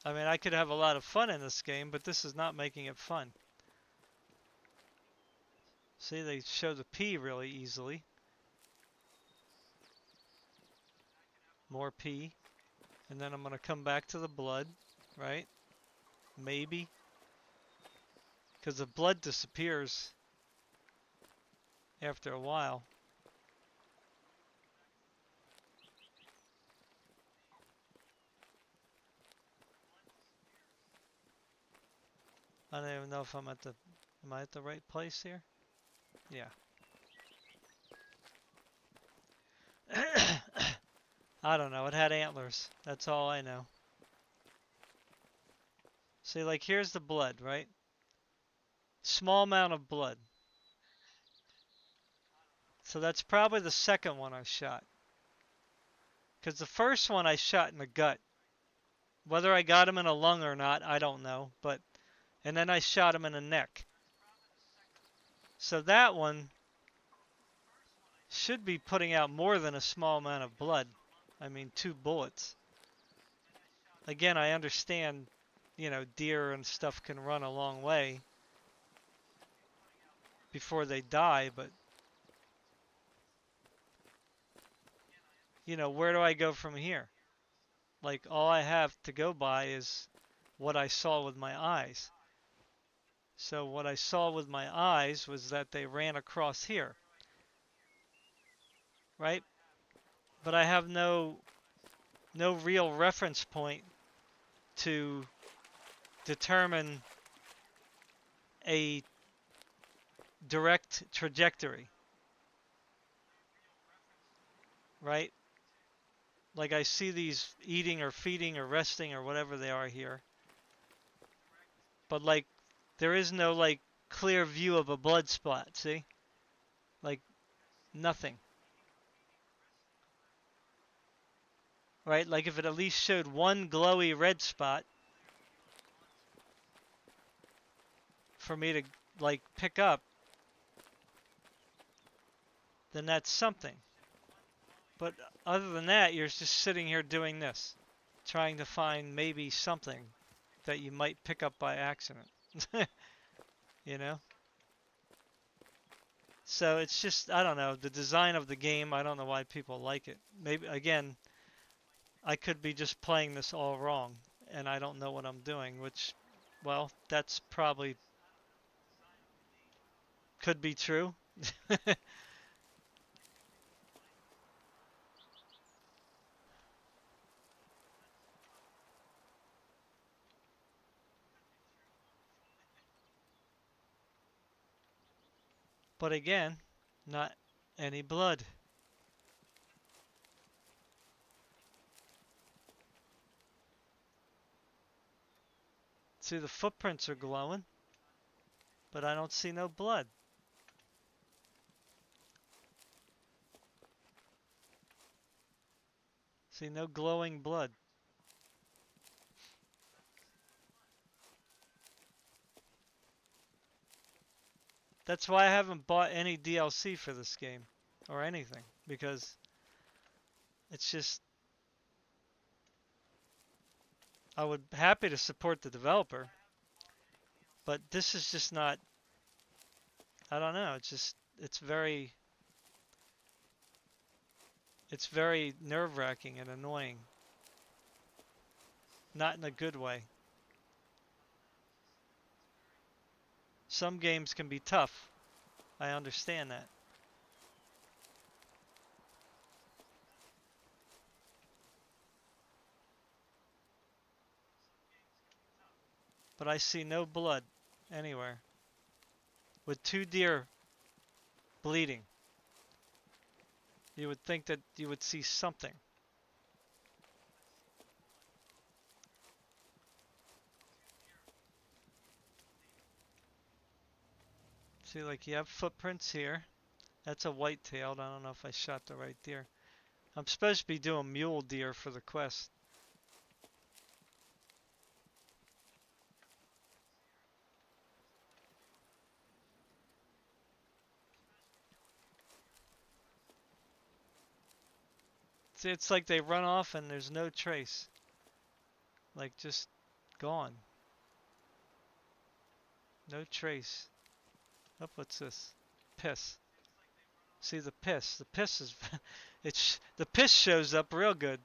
I mean, I could have a lot of fun in this game, but this is not making it fun. See, they show the P really easily. More P. And then I'm going to come back to the blood, right? Maybe. Because the blood disappears after a while. I don't even know if am I at the right place here? Yeah. I don't know. It had antlers. That's all I know. See, like here's the blood, right? Small amount of blood. So that's probably the second one I shot. Because the first one I shot in the gut. Whether I got him in a lung or not, I don't know. And then I shot him in the neck. So that one should be putting out more than a small amount of blood. I mean, 2 bullets. Again, I understand, deer and stuff can run a long way before they die, but, where do I go from here? Like, all I have to go by is what I saw with my eyes. So what I saw with my eyes was that they ran across here, right? But I have no real reference point to determine a direct trajectory, right? Like I see these eating or feeding or resting or whatever they are here, but like there is no like clear view of a blood spot, see? Like nothing, right? Like if it at least showed one glowy red spot for me to like pick up, then that's something. But other than that, you're just sitting here doing this, trying to find maybe something that you might pick up by accident. you know? So it's just, I don't know, the design of the game, I don't know why people like it. Maybe, again, I could be just playing this all wrong and I don't know what I'm doing, which, well, that's probably could be true. But again, not any blood. See, the footprints are glowing, but I don't see no blood. See, no glowing blood. That's why I haven't bought any DLC for this game or anything because it's just I would happy to support the developer, but this is just not I don't know, it's very nerve-wracking and annoying, not in a good way. Some games can be tough. I understand that. But I see no blood anywhere. With two deer bleeding, you would think that you would see something. See, like you have footprints here. That's a white-tailed. I don't know if I shot the right deer. I'm supposed to be doing mule deer for the quest. See, it's like they run off and there's no trace. Like just gone. No trace. Oh, what's this? Piss. See the piss. The piss is the piss shows up real good.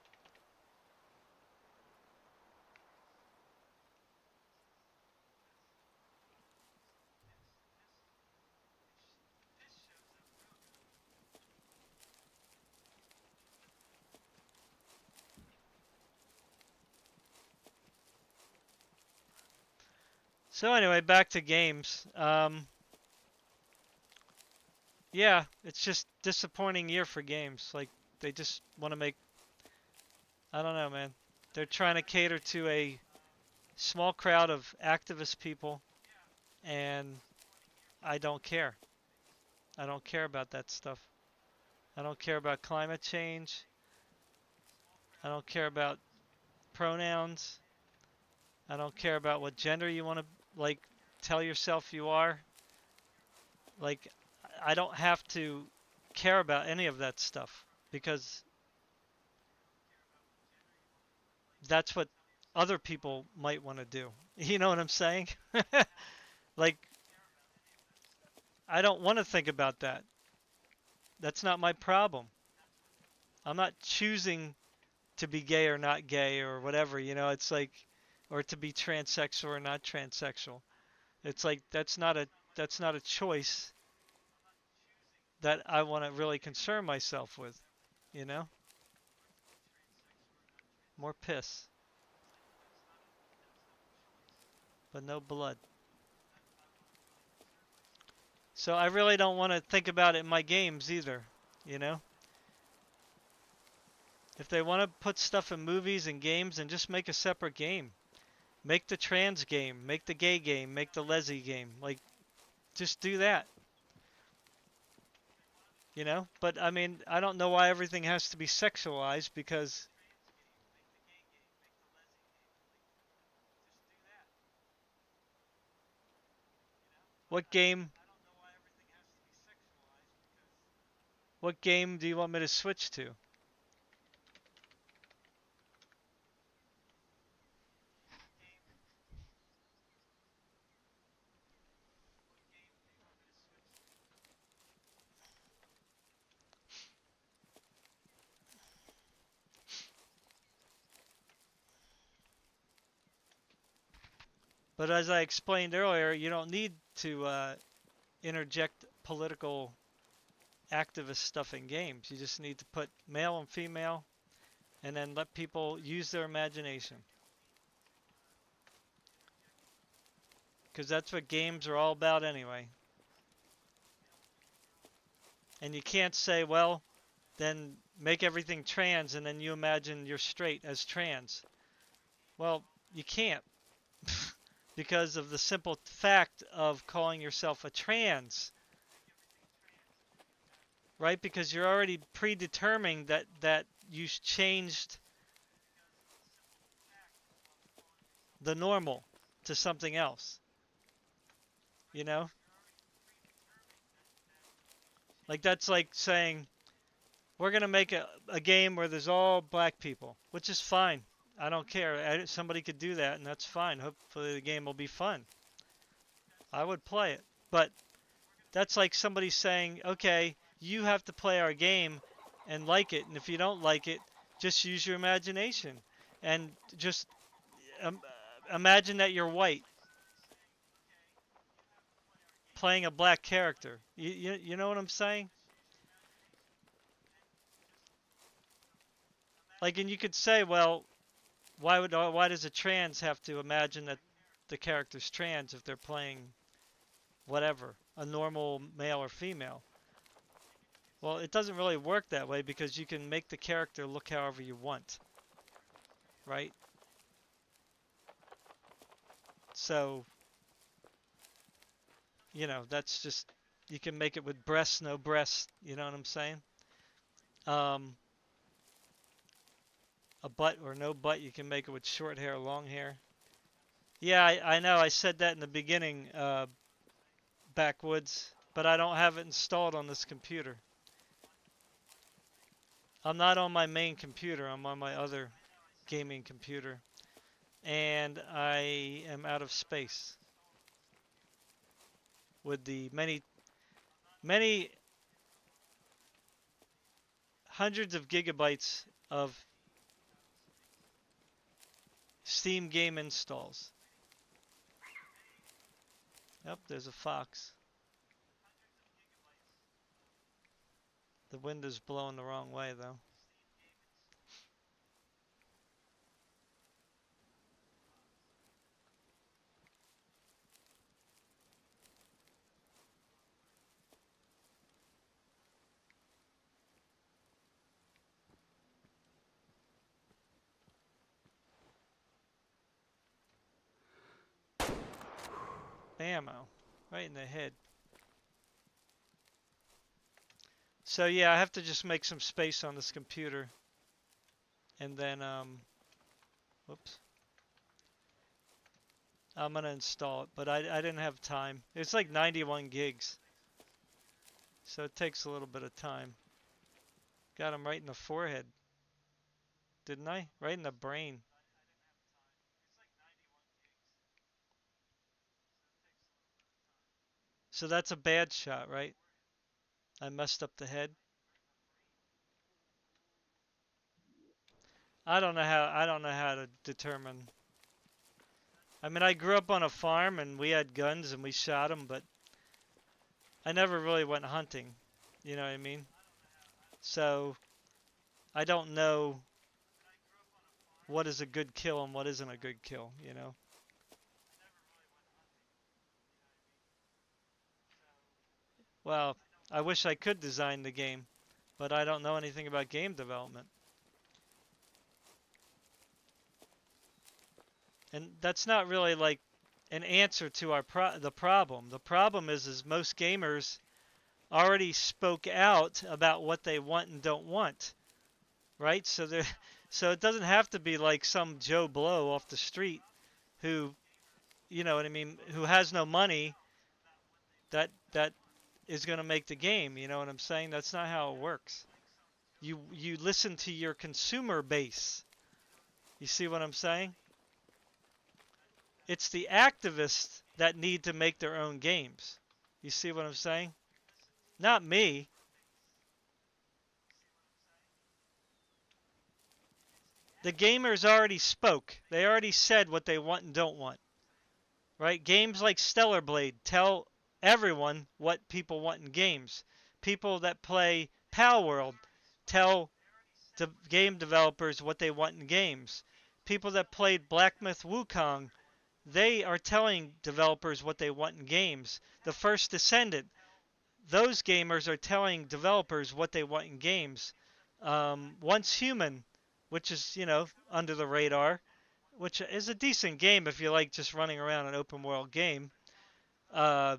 So anyway, back to games. Yeah, it's just disappointing year for games. Like they just want to make I don't know, man. They're trying to cater to a small crowd of activist people and I don't care. I don't care about that stuff. I don't care about climate change. I don't care about pronouns. I don't care about what gender you want to like tell yourself you are. Like I don't have to care about any of that stuff because that's what other people might want to do. You know what I'm saying? Like I don't want to think about that. That's not my problem. I'm not choosing to be gay or not gay or whatever, it's like or to be transsexual or not transsexual. It's like that's not a choice that I want to really concern myself with, you know? More piss, but no blood. So I really don't want to think about it in my games either, you know? If they want to put stuff in movies and games, then just make a separate game. Make the trans game, make the gay game, make the lesy game. Like, just do that, you know? But I mean, I don't know why everything has to be sexualized because what game what game do you want me to switch to? But as I explained earlier, you don't need to interject political activist stuff in games. You just need to put male and female and then let people use their imagination. Because that's what games are all about anyway. And you can't say, well, then make everything trans and then you imagine you're straight as trans. Well, you can't because of the simple fact of calling yourself a trans, right? Because you're already predetermining that you changed the normal to something else, you know? Like that's like saying we're gonna make a game where there's all black people, which is fine. I don't care. Somebody could do that, and that's fine. Hopefully, the game will be fun. I would play it. But that's like somebody saying, okay, you have to play our game and like it, and if you don't like it, just use your imagination and just um, imagine that you're white playing a black character. You know what I'm saying? Like, and you could say, well, why does a trans have to imagine that the character's trans if they're playing whatever, a normal male or female? Well, it doesn't really work that way because you can make the character look however you want, right? So, that's just you can make it with breasts, no breasts, you know what I'm saying? Um, a butt or no butt, you can make it with short hair, long hair. Yeah, I know. I said that in the beginning, backwoods, but I don't have it installed on this computer. I'm not on my main computer. I'm on my other gaming computer, and I am out of space with the many, many hundreds of gigabytes of Steam game installs. Yep, there's a fox. The wind is blowing the wrong way, though. Bammo. Right in the head. So yeah, I have to just make some space on this computer. And then, whoops. I'm gonna install it, but I didn't have time. It's like 91 gigs. So it takes a little bit of time. Got him right in the forehead. Didn't I? Right in the brain. So that's a bad shot, right? I messed up the head. I don't know how to determine. I mean, I grew up on a farm and we had guns and we shot them, but I never really went hunting. You know what I mean? So I don't know what is a good kill and what isn't a good kill, you know? Well, I wish I could design the game, but I don't know anything about game development. And that's not really like an answer to the problem. The problem is most gamers already spoke out about what they want and don't want, right? So it doesn't have to be like some Joe Blow off the street who, you know what I mean, who has no money that is going to make the game, you know what I'm saying? That's not how it works. You listen to your consumer base. You see what I'm saying? It's the activists that need to make their own games. You see what I'm saying? Not me. The gamers already spoke. They already said what they want and don't want. Right? Games like Stellar Blade tell everyone what people want in games. People that play Pal World tell the game developers what they want in games. People that played Black Myth Wukong, they are telling developers what they want in games. The First Descendant, those gamers are telling developers what they want in games. Once Human, which is, you know, under the radar, which is a decent game if you like just running around an open world game. Uh,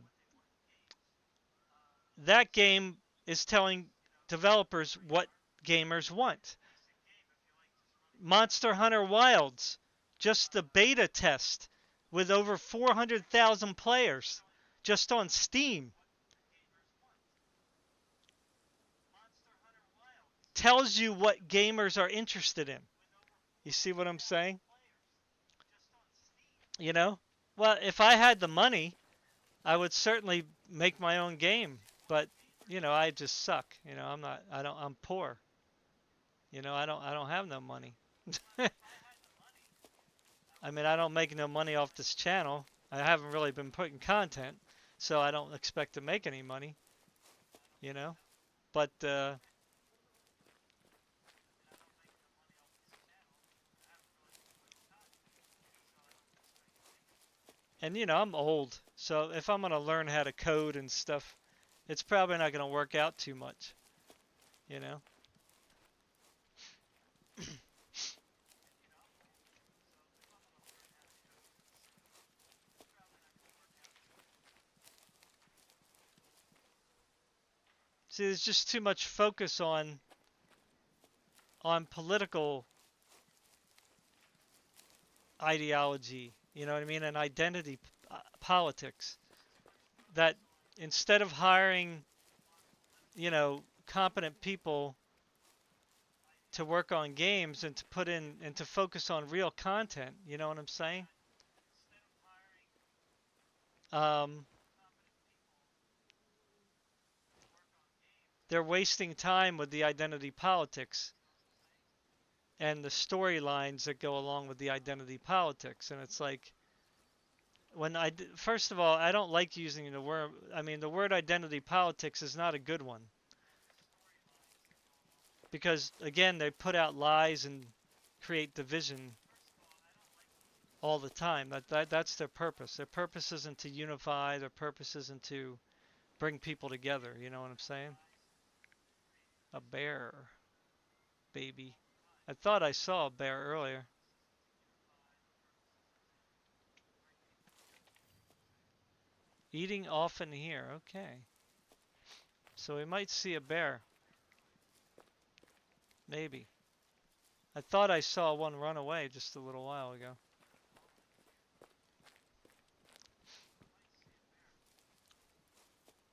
that game is telling developers what gamers want. Monster Hunter Wilds, just the beta test with over 400,000 players just on Steam, tells you what gamers are interested in. You see what I'm saying? You know? Well, if I had the money, I would certainly make my own game, but you know, I just suck. You know, I'm poor. You know, I don't have no money. I mean, I don't make no money off this channel. I haven't really been putting content, so I don't expect to make any money, you know? But and you know, I'm old, so if I'm going to learn how to code and stuff, it's probably not going to work out too much, you know? See, there's just too much focus on political ideology, you know what I mean, and identity politics that instead of hiring, you know, competent people to work on games and to put in and to focus on real content, you know what I'm saying? Um, they're wasting time with the identity politics and the storylines that go along with the identity politics. And it's like, first of all, I don't like using the word, I mean, the word identity politics is not a good one because, again, they put out lies and create division all the time. That's their purpose. Their purpose isn't to unify, their purpose isn't to bring people together. You know what I'm saying? A bear, baby. I thought I saw a bear earlier. Eating often here. Okay. So we might see a bear. Maybe. I thought I saw one run away just a little while ago.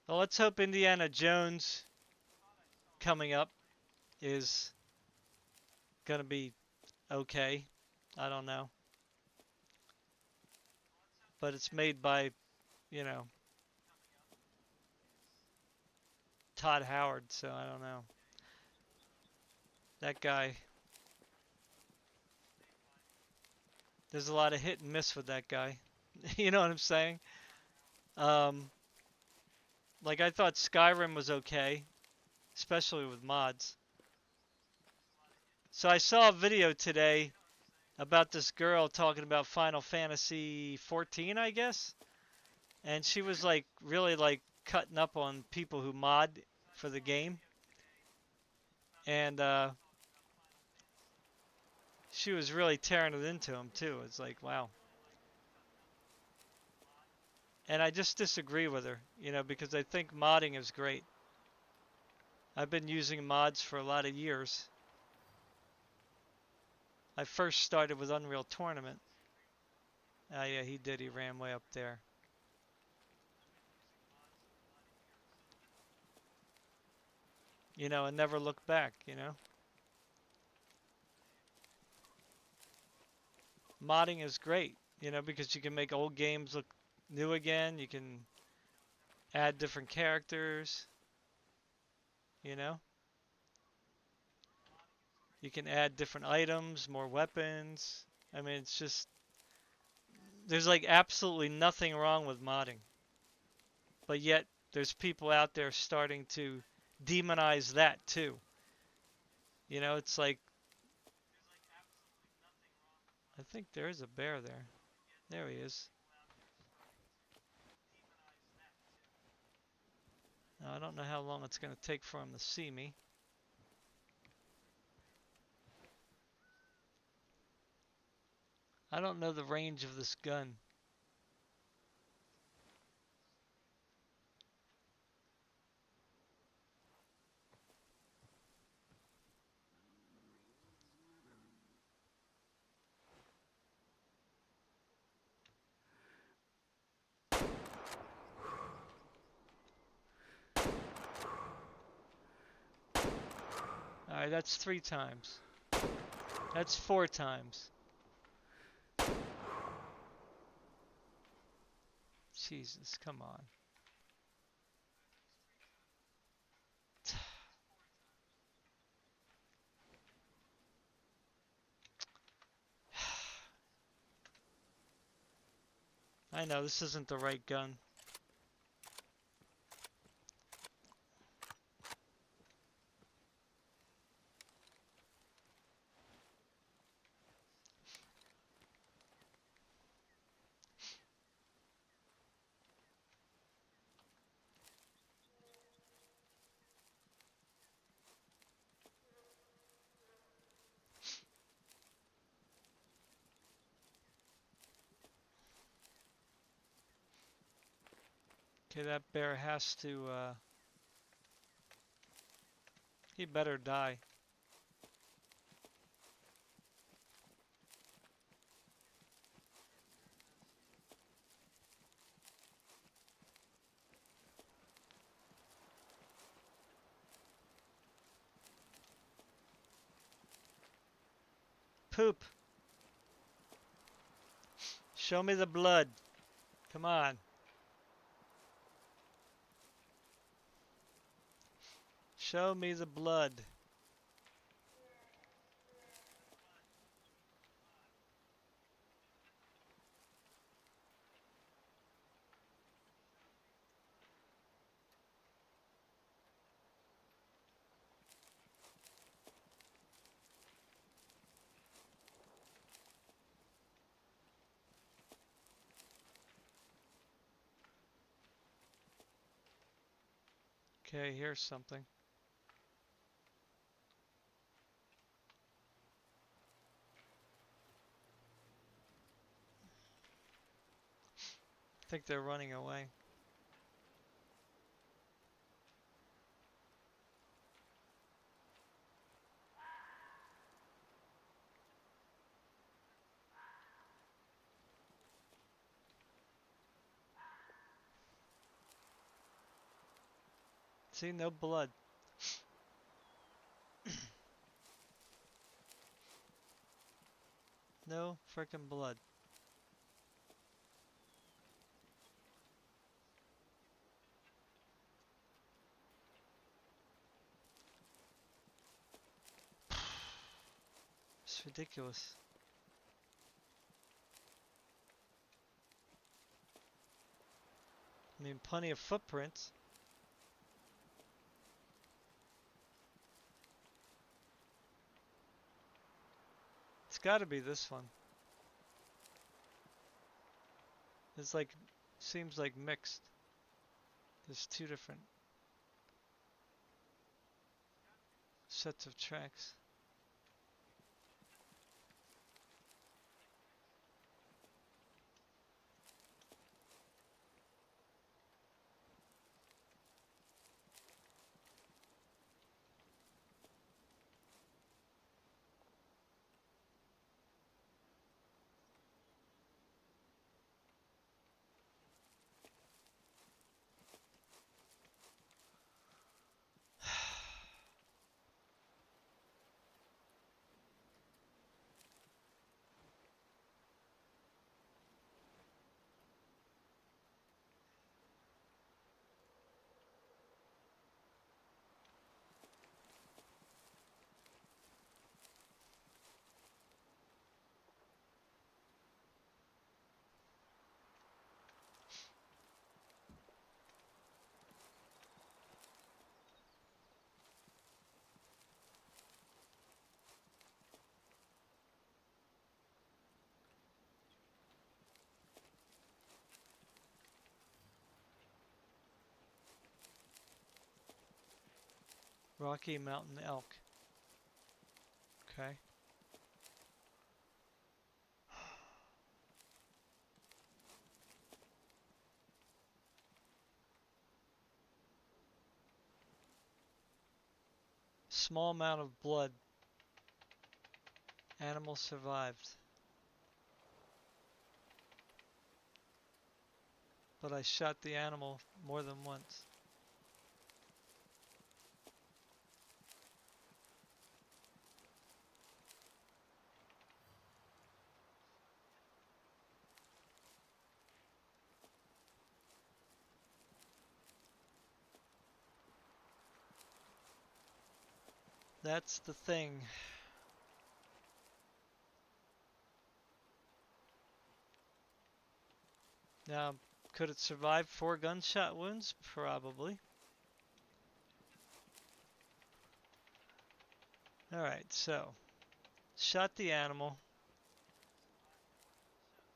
Well, let's hope Indiana Jones coming up is going to be okay. I don't know. But it's made by, you know, Todd Howard, so I don't know. That guy, There's a lot of hit and miss with that guy. You know what I'm saying? Um, like I thought Skyrim was okay, especially with mods. So I saw a video today about this girl talking about Final Fantasy 14, I guess, and she was like really like cutting up on people who mod for the game, and she was really tearing it into them too. It's like, wow. And I just disagree with her, you know, because I think modding is great. I've been using mods for a lot of years. I first started with Unreal Tournament. Ah, yeah, he did. He ran way up there. You know, and never look back, you know. Modding is great, you know, because you can make old games look new again. You can add different characters, you know. You can add different items, more weapons. I mean, it's just, there's like absolutely nothing wrong with modding. But yet, there's people out there starting to demonize that too. You know, it's like, I think there is a bear there. There he is. Now, I don't know how long it's going to take for him to see me. I don't know the range of this gun. Alright, that's 3 times. That's 4 times. Jesus, come on. I know, this isn't the right gun. Okay, that bear has to, he better die. Poop. Show me the blood. Come on. Show me the blood. Okay, here's something. I think they're running away. See, no blood. No frickin' blood. It's ridiculous. I mean, plenty of footprints. It's got to be this one. It's like, seems like mixed. There's two different sets of tracks. Rocky Mountain elk. Okay. Small amount of blood. Animal survived. But I shot the animal more than once. That's the thing. Now, could it survive 4 gunshot wounds? Probably. Alright, so shot the animal,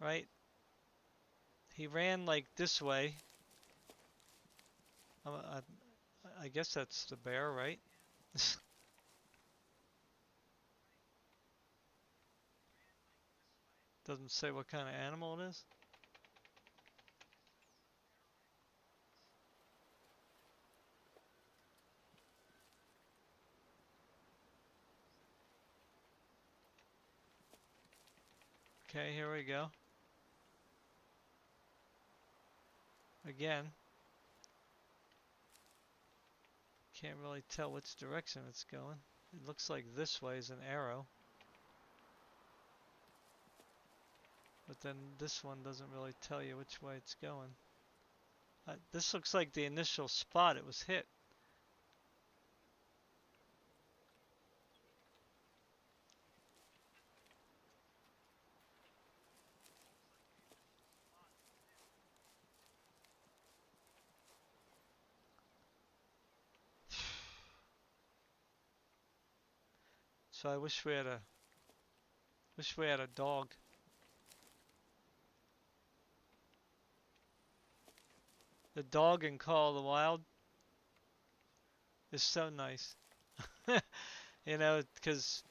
right? He ran like this way. I guess that's the bear, right? Doesn't say what kind of animal it is. Okay, here we go. Again. Can't really tell which direction it's going. It looks like this way is an arrow. But then this one doesn't really tell you which way it's going. This looks like the initial spot it was hit. So I wish we had a dog. The dog in Call of the Wild is so nice. You know, because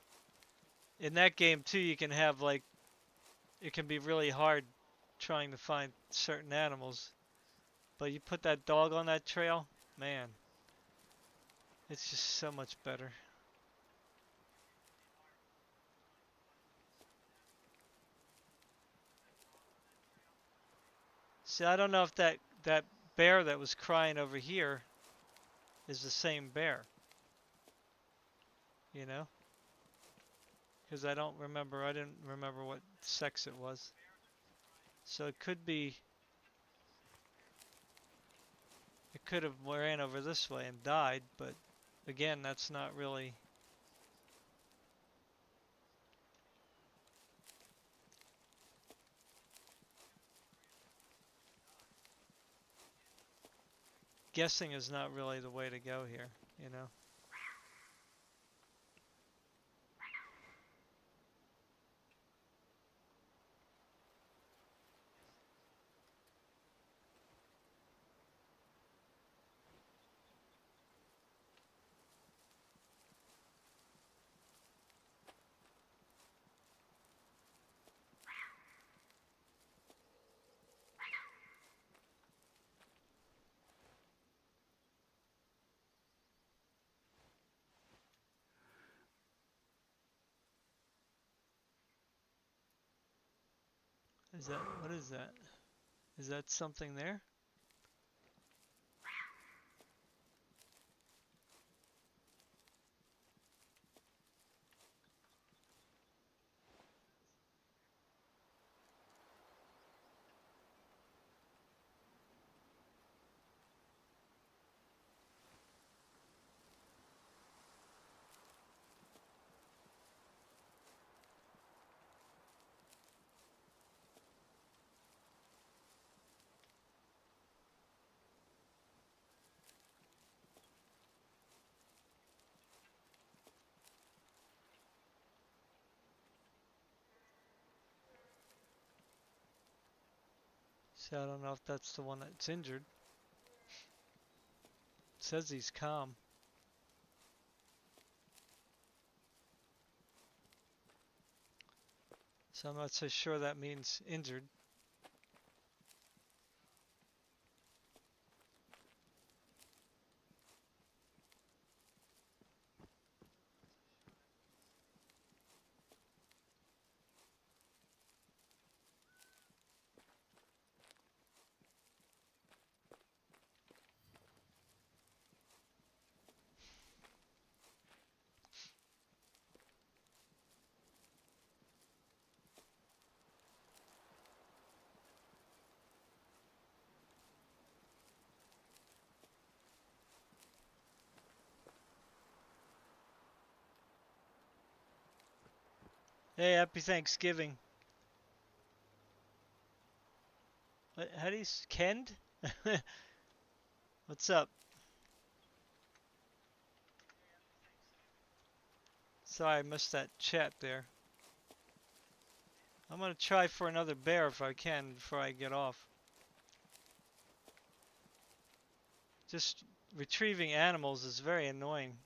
in that game too, you can have like, it can be really hard trying to find certain animals. But you put that dog on that trail, man, it's just so much better. See, I don't know if that bear that was crying over here is the same bear. You know? Because I didn't remember what sex it was. So it could have ran over this way and died, but again, that's not really. guessing is not really the way to go here, you know? What is that? Is that something there? So I don't know if that's the one that's injured. It says he's calm. So I'm not so sure that means injured. Hey, happy Thanksgiving. How do you Kend? What's up? Sorry, I missed that chat there. I'm gonna try for another bear if I can before I get off. Just retrieving animals is very annoying.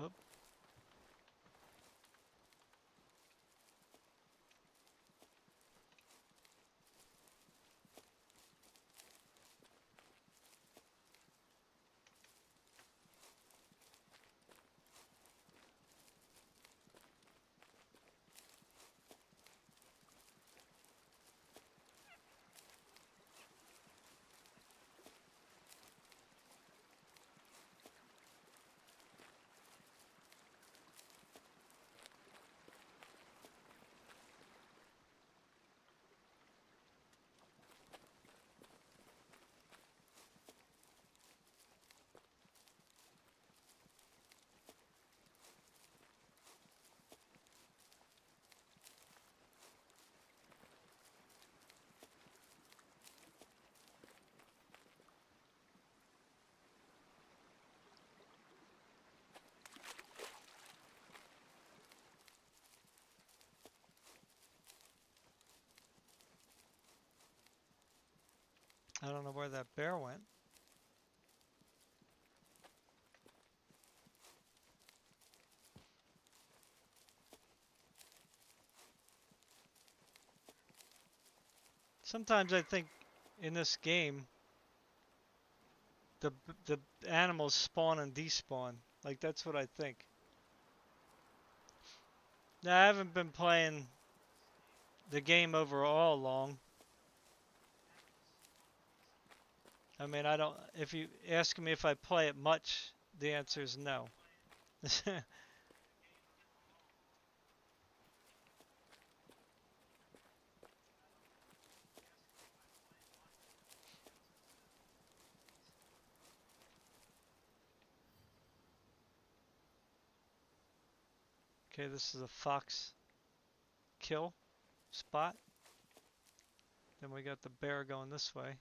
Whoop. I don't know where that bear went. Sometimes I think in this game the the animals spawn and despawn. Like that's what I think. Now I haven't been playing the game overall long. I mean, I don't. If you ask me if I play it much, the answer is no. Okay, this is a fox kill spot. Then we got the bear going this way.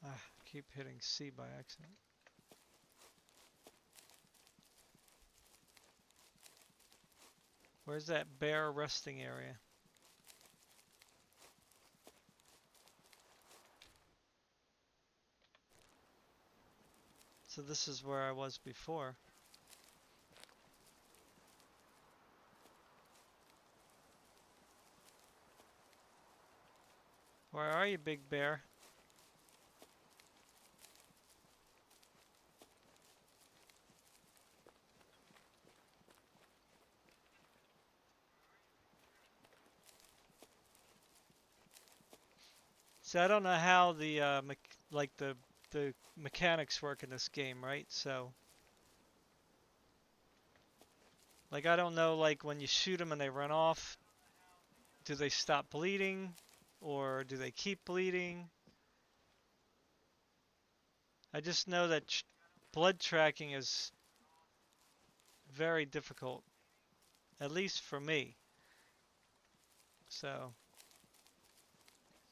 Ah, keep hitting C by accident. Where's that bear resting area? So this is where I was before. Where are you, big bear? So I don't know how the like the mechanics work in this game, right? So like I don't know like when you shoot them and they run off, do they stop bleeding or do they keep bleeding? I just know that blood tracking is very difficult, at least for me. So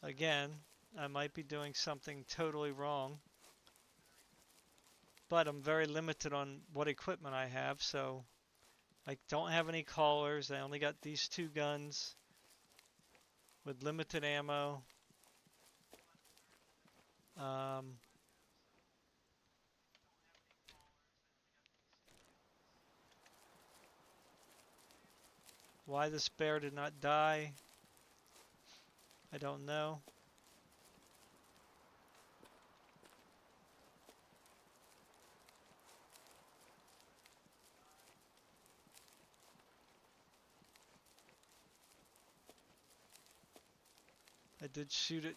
again, I might be doing something totally wrong, but I'm very limited on what equipment I have, so I don't have any callers. I only got these two guns with limited ammo. Um, why this bear did not die, I don't know. I did shoot it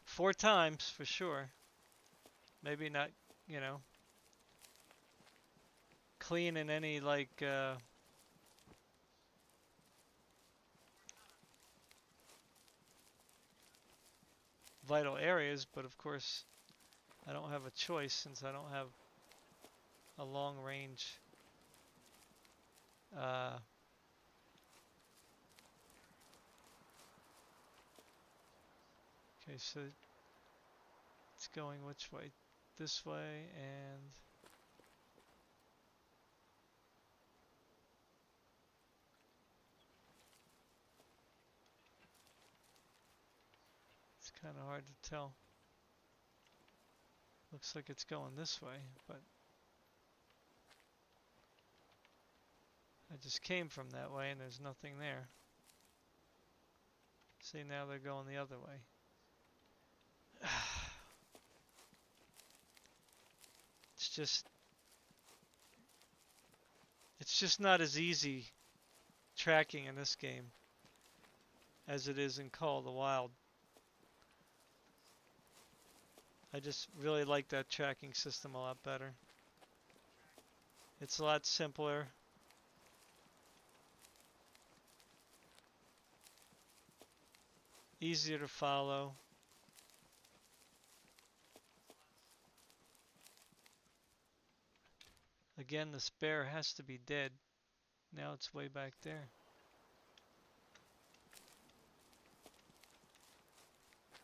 4 times for sure. Maybe not, you know, clean in any like vital areas, but of course I don't have a choice since I don't have a long range uh, okay, so it's going which way? This way, and it's kind of hard to tell. Looks like it's going this way, but I just came from that way and there's nothing there. See, now they're going the other way. It's just not as easy tracking in this game as it is in Call of the Wild. I just really like that tracking system a lot better. It's a lot simpler. Easier to follow. Again, the spare has to be dead. Now it's way back there.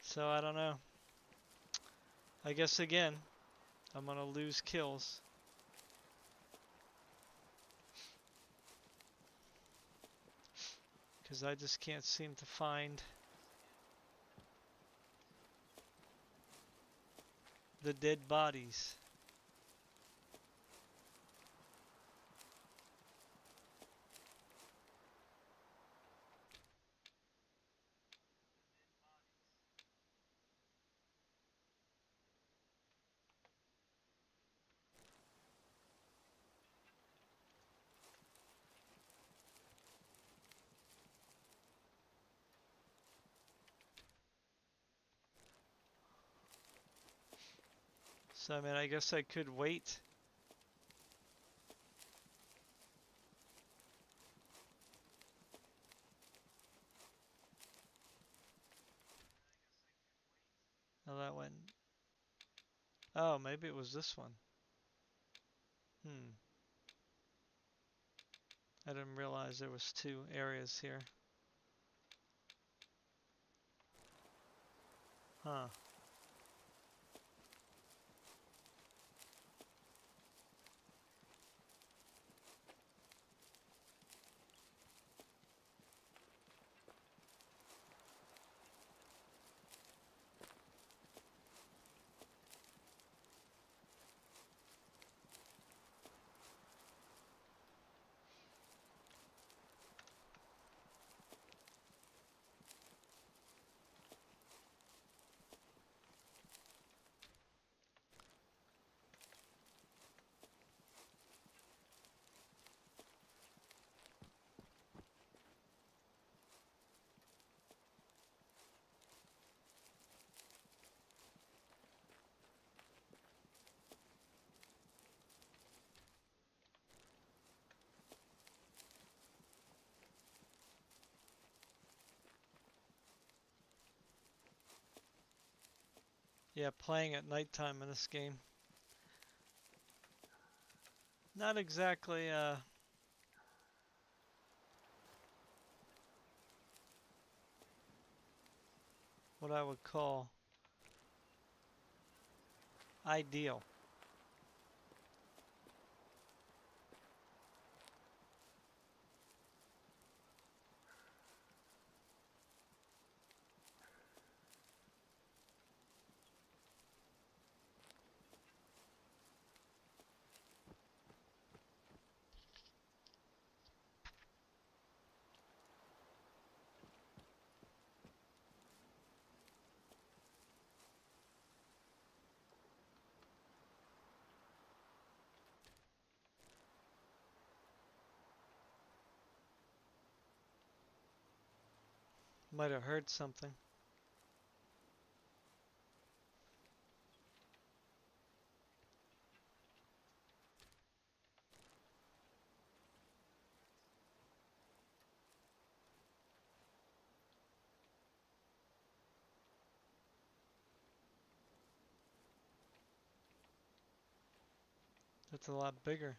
So I don't know. I guess again, I'm gonna lose kills. Because I just can't seem to find the dead bodies. So I mean, I guess I could wait. Oh, that went. Oh, maybe it was this one. I didn't realize there was two areas here. Huh. Yeah, playing at nighttime in this game. Not exactly what I would call ideal. Might have heard something. That's a lot bigger.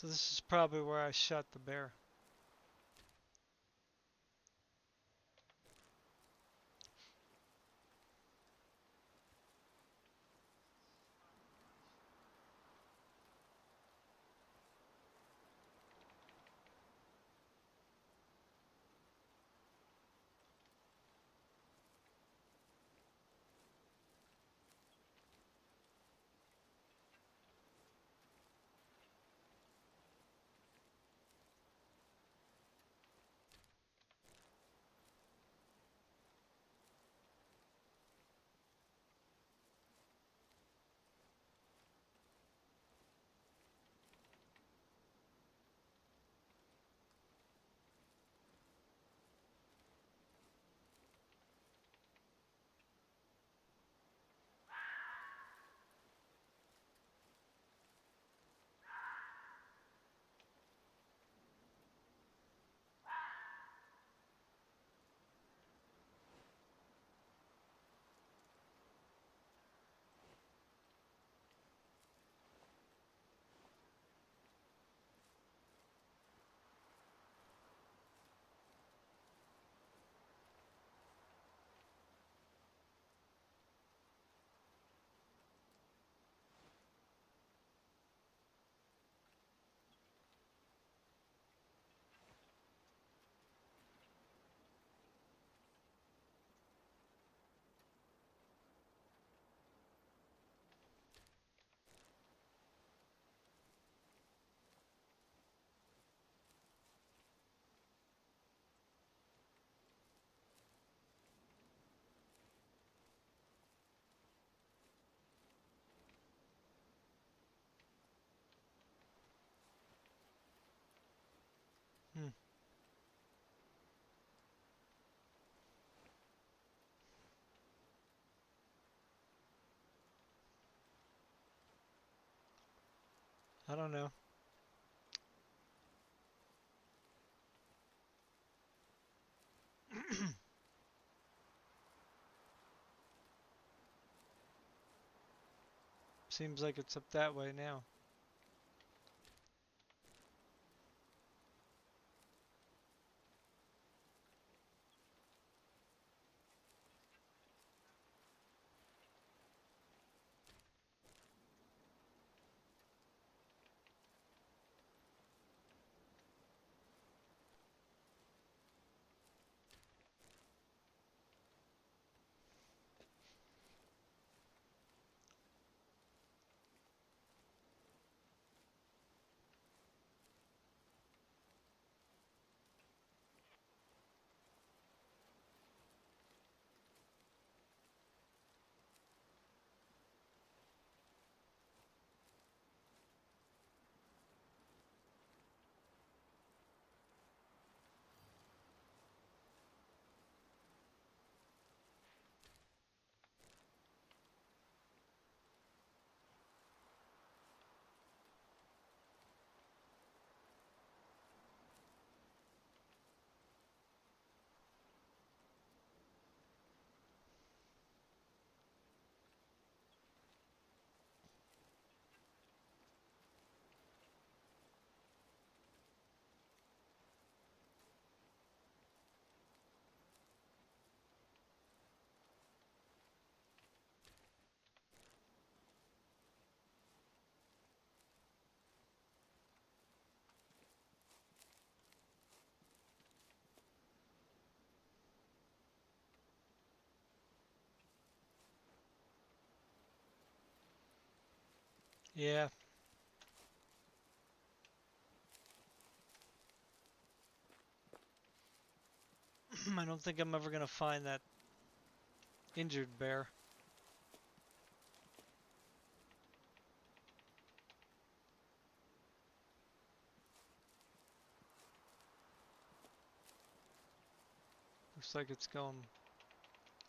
So this is probably where I shot the bear. Hmm. I don't know. Seems like it's up that way now. Yeah. I don't think I'm ever gonna find that injured bear. Looks like it's going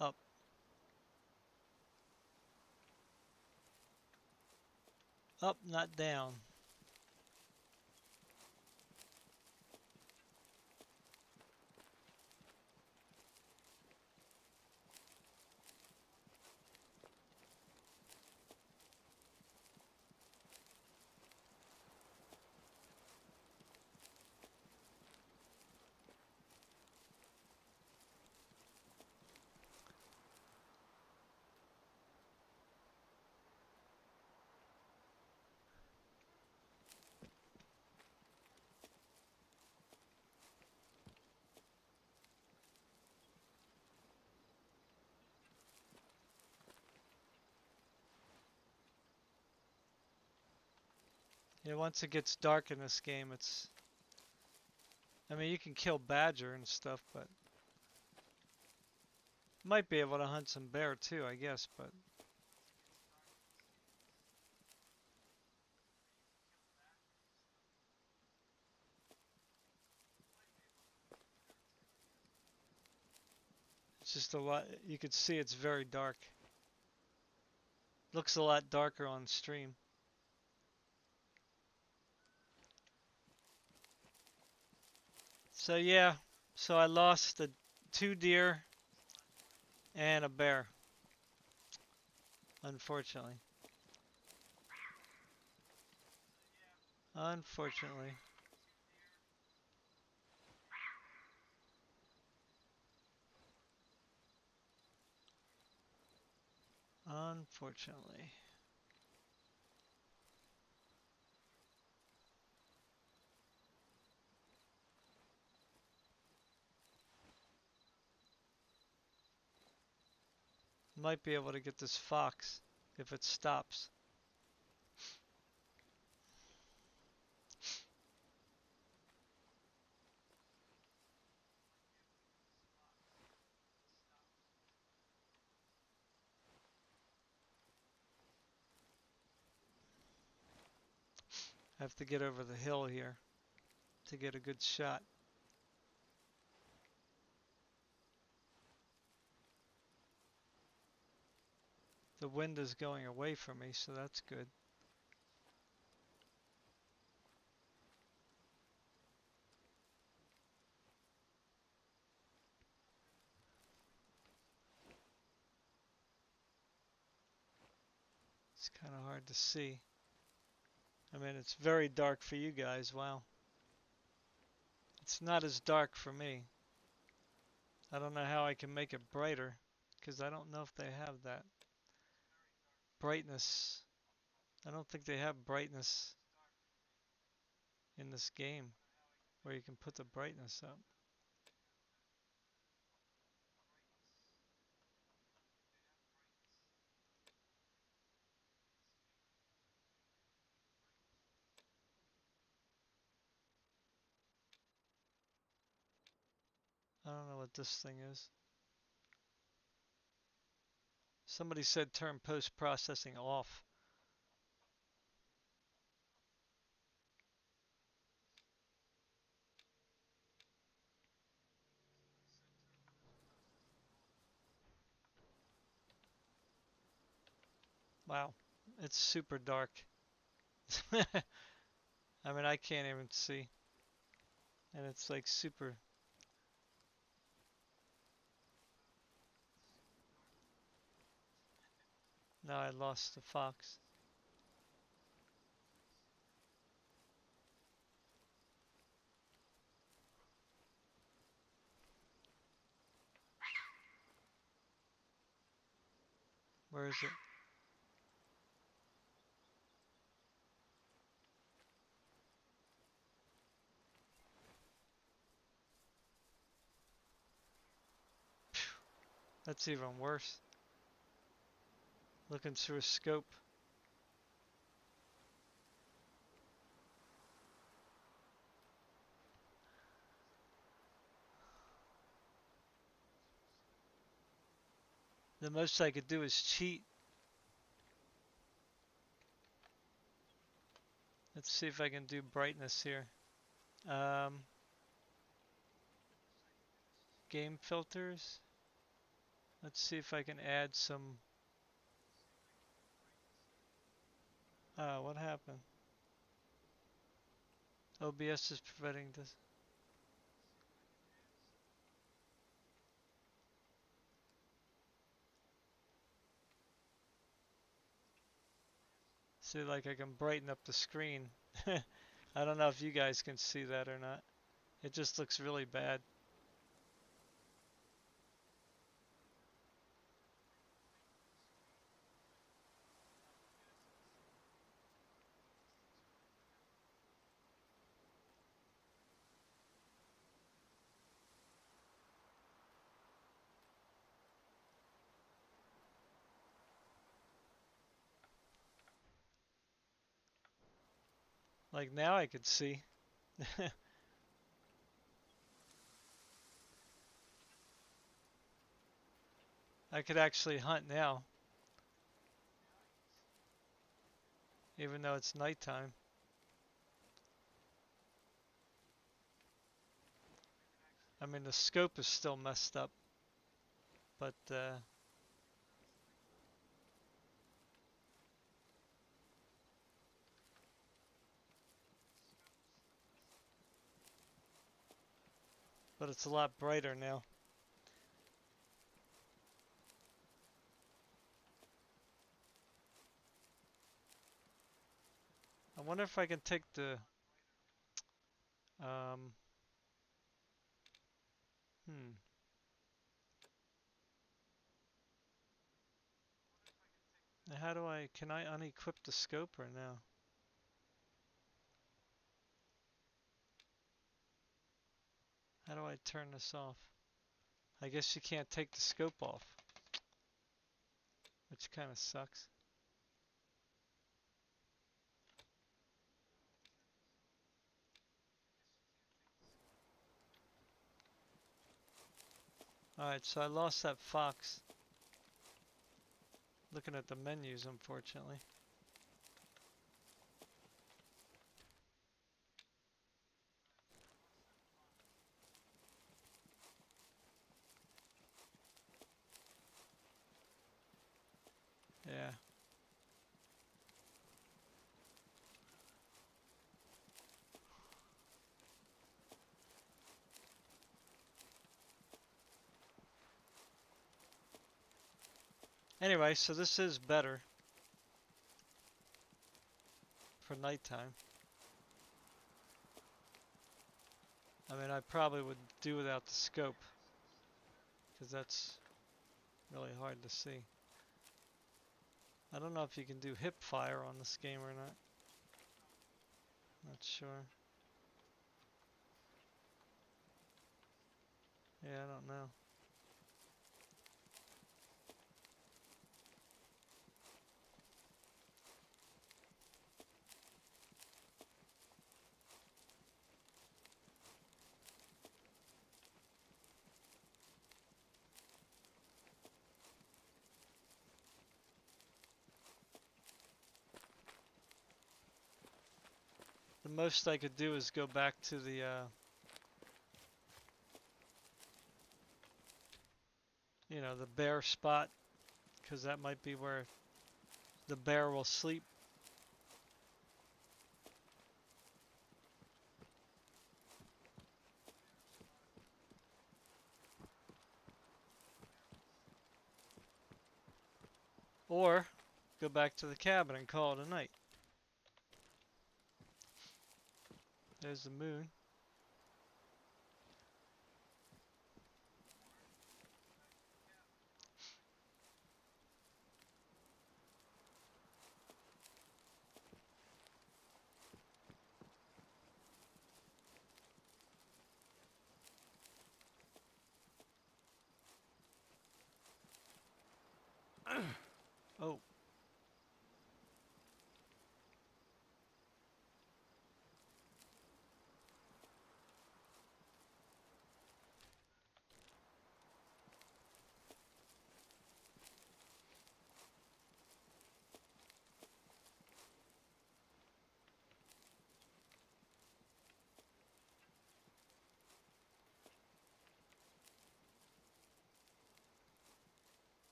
up. Up, not down. Yeah, once it gets dark in this game, it's... I mean, you can kill badger and stuff, but... Might be able to hunt some bear too, I guess, but... It's just a lot... You can see it's very dark. Looks a lot darker on stream. So yeah, so I lost the 2 deer and a bear, unfortunately. Unfortunately. Unfortunately. Might be able to get this fox if it stops. I have to get over the hill here to get a good shot. The wind is going away from me, so that's good. It's kind of hard to see. I mean, it's very dark for you guys. Wow. It's not as dark for me. I don't know how I can make it brighter, because I don't know if they have that brightness. I don't think they have brightness in this game where you can put the brightness up. I don't know what this thing is. Somebody said turn post-processing off. Wow, it's super dark. I mean, I can't even see. And it's like super... Now I lost the fox. Where is it? That's even worse. Looking through a scope. The most I could do is cheat. Let's see if I can do brightness here. Um, Game filters. Let's see if I can add some... what happened? OBS is preventing this. See, like I can brighten up the screen. I don't know if you guys can see that or not. It just looks really bad. Like now I could see. I could actually hunt now, even though it's nighttime. I mean, the scope is still messed up, but it's a lot brighter now. I wonder if I can take the um hmm. How do can I unequip the scope or no? How do I turn this off? I guess you can't take the scope off, which kind of sucks. Alright, so I lost that fox. Looking at the menus, unfortunately. Yeah. Anyway, so this is better for nighttime. I mean, I probably would do without the scope, because that's really hard to see. I don't know if you can do hip fire on this game or not. Not sure. Yeah, I don't know. The most I could do is go back to the you know, the bear spot, because that might be where the bear will sleep. Or go back to the cabin and call it a night. There's the moon. Oh,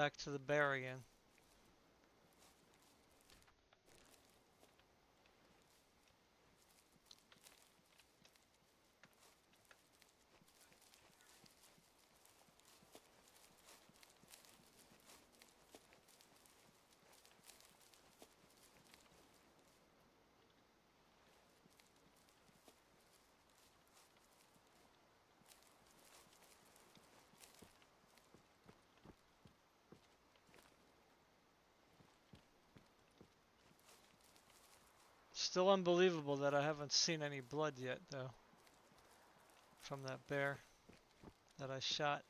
back to the bear again. Still unbelievable that I haven't seen any blood yet, though, from that bear that I shot.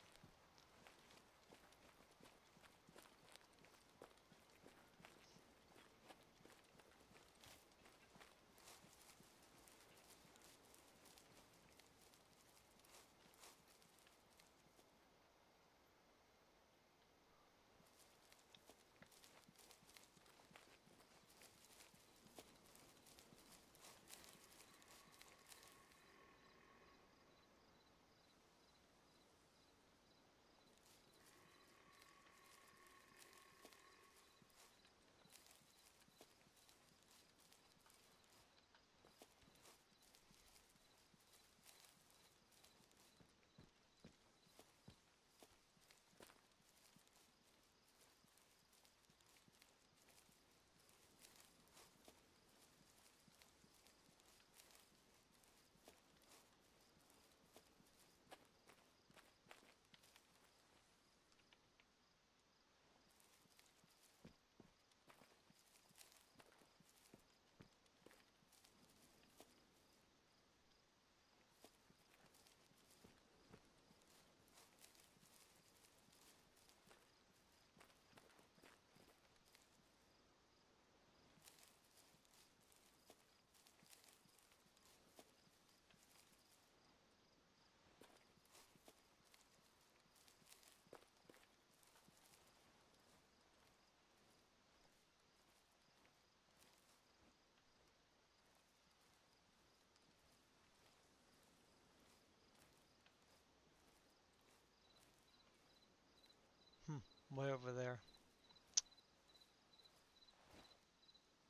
Way over there.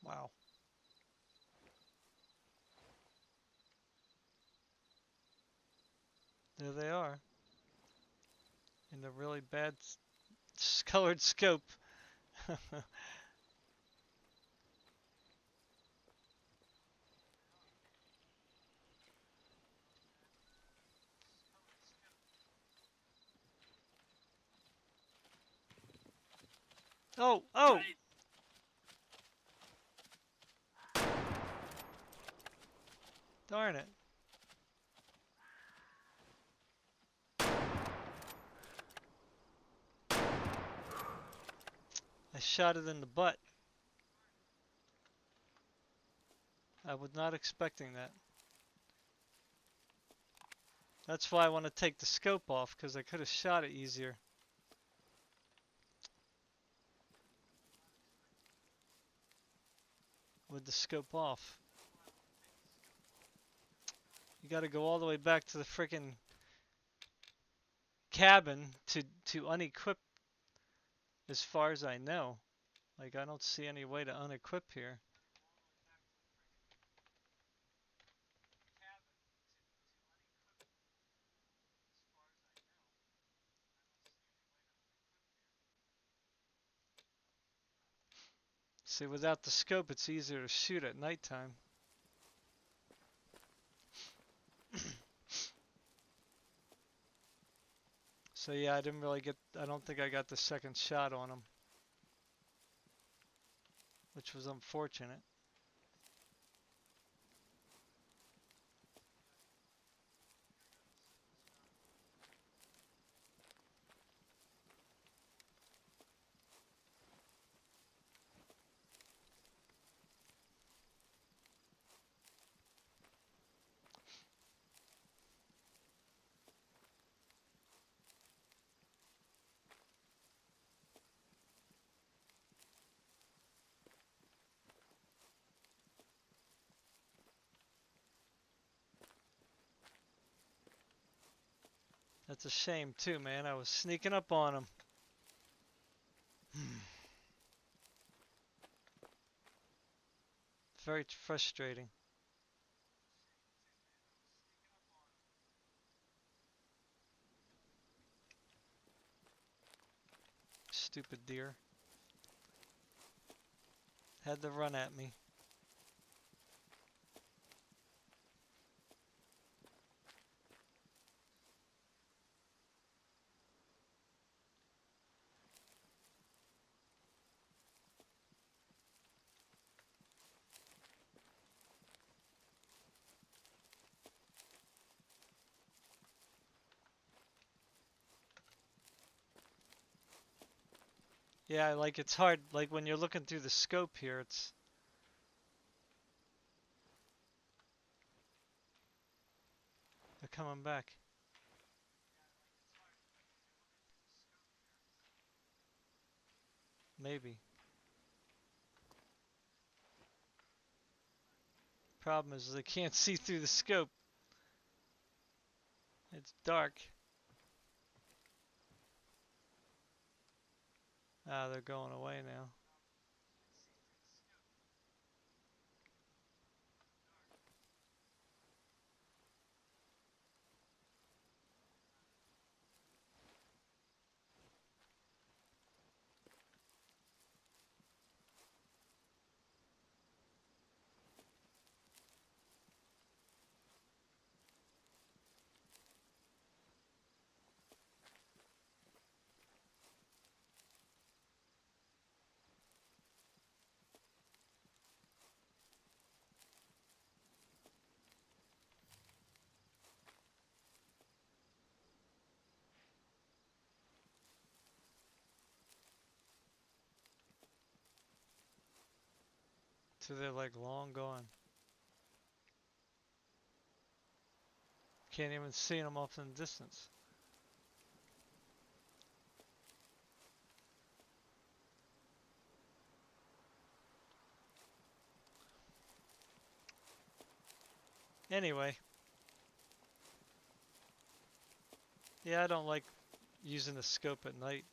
Wow. There they are. In the really bad colored scope. Oh, oh! Darn it. I shot it in the butt. I was not expecting that. That's why I want to take the scope off, because I could have shot it easier with the scope off. You got to go all the way back to the frickin' cabin to unequip, as far as I know. Like, I don't see any way to unequip here. See, without the scope, it's easier to shoot at nighttime. So yeah, I don't think I got the second shot on him, which was unfortunate. That's a shame too, man. I was sneaking up on him. Very frustrating. Stupid deer. Had to run at me. Yeah, like it's hard. Like when you're looking through the scope here, they're coming back. Maybe. Problem is they can't see through the scope. It's dark. Ah, they're going away now. So they're like long gone. Can't even see them off in the distance. Anyway. Yeah, I don't like using the scope at night.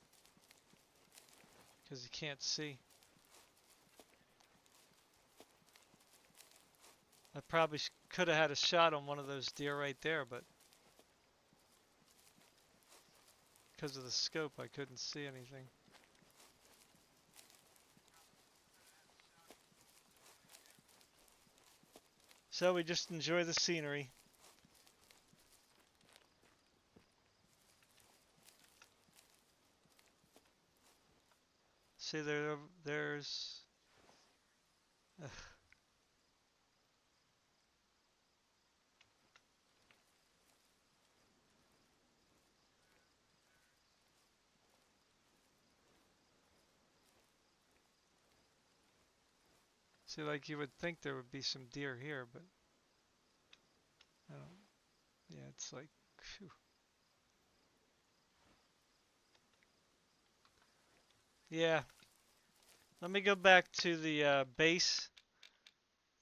because you can't see. I probably could have had a shot on one of those deer right there, but because of the scope, I couldn't see anything. So we just enjoy the scenery. See, there's... Ugh. See, like you would think there would be some deer here, but I don't... Yeah, it's like... Phew. Yeah. Let me go back to the base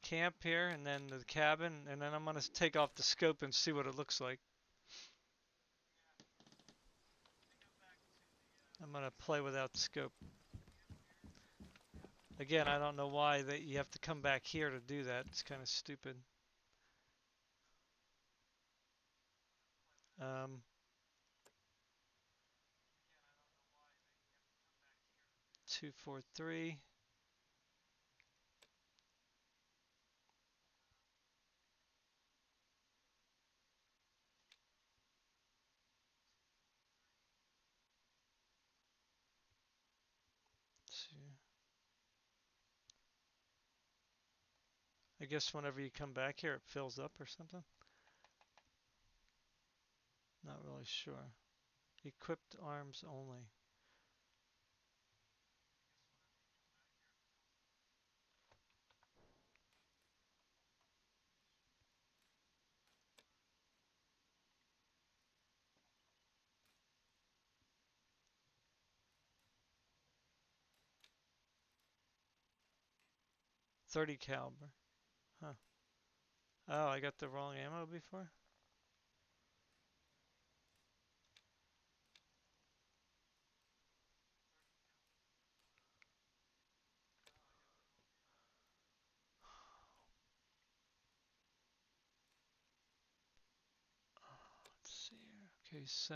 camp here, and then the cabin, and then I'm going to take off the scope and see what it looks like. I'm going to play without scope. Again, I don't know why that you have to come back here to do that. It's kind of stupid. 243. I guess whenever you come back here, it fills up or something. Not really sure. Equipped arms only. .30 caliber. Huh. Oh, I got the wrong ammo before? Let's see here. Okay, so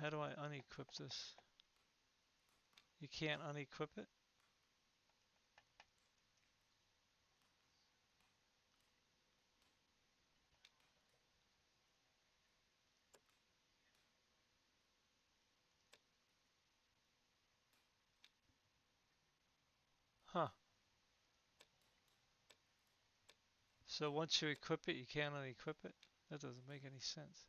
how do I unequip this? You can't unequip it? Huh. So once you equip it, you can't unequip it? That doesn't make any sense.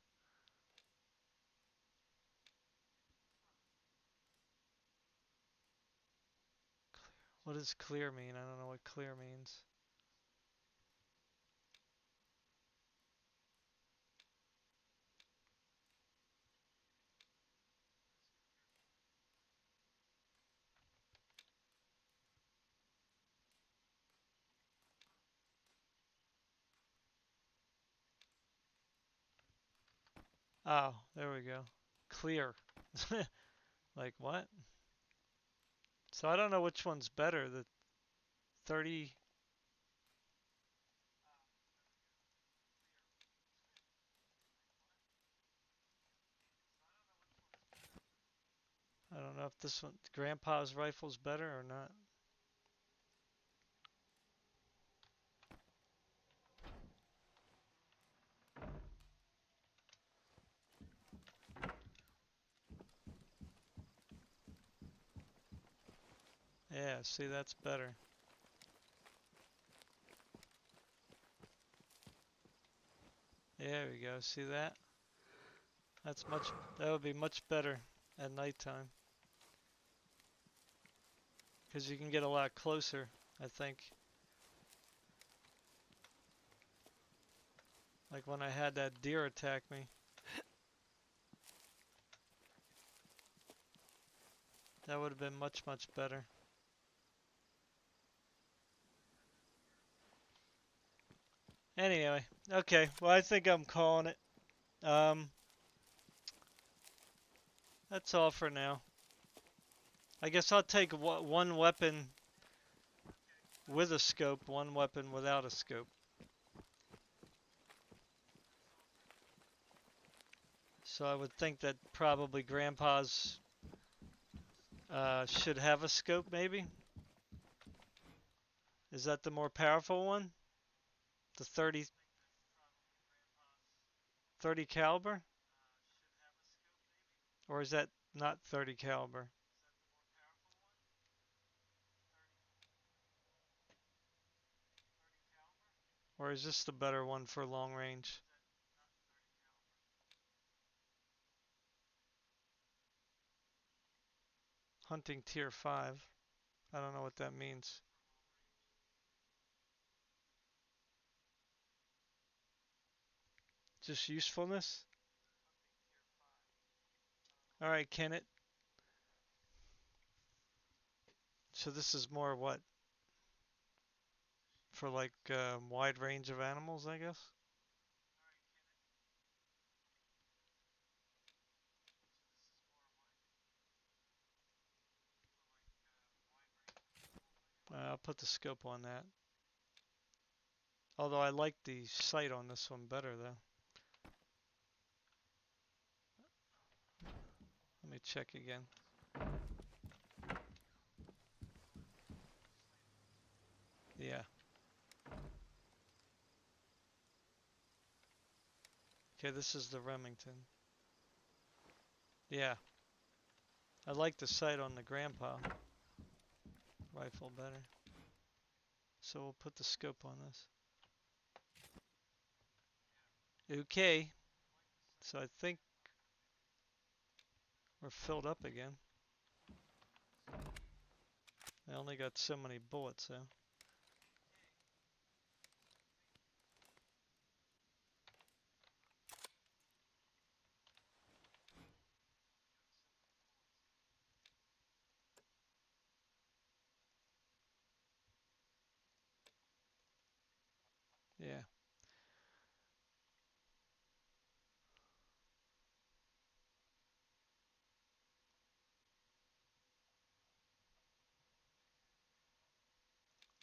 What does clear mean? I don't know what clear means. Oh, there we go. Clear. Like what? So I don't know which one's better, the 30. I don't know if this one, Grandpa's rifle's better or not. Yeah, see, that's better. There we go. See that? That would be much better at nighttime. Because you can get a lot closer, I think. Like when I had that deer attack me. That would have been much, much better. Anyway, okay. Well, I think I'm calling it. That's all for now. I guess I'll take one weapon with a scope, one weapon without a scope. So I would think that probably Grandpa's should have a scope, maybe? Is that the more powerful one? The 30 caliber? Or is that not 30 caliber? Or is this the better one for long range? Hunting tier 5. I don't know what that means. Just usefulness? Alright, can it? So this is more what? For like wide range of animals, I guess? I'll put the scope on that. Although I like the sight on this one better though. Let me check again. Yeah. Okay, this is the Remington. Yeah. I like the sight on the Grandpa rifle better. So we'll put the scope on this. Okay. So I think we're filled up again. I only got so many bullets though. Yeah.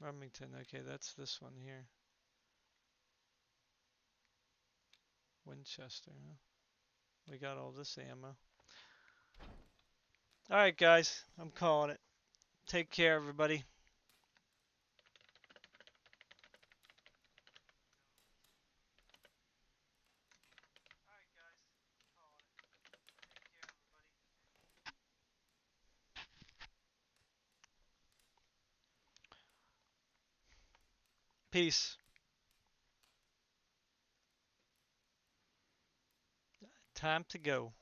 Remington. Okay, that's this one here. Winchester. Huh? We got all this ammo. Alright, guys. I'm calling it. Take care, everybody. Peace. Time to go.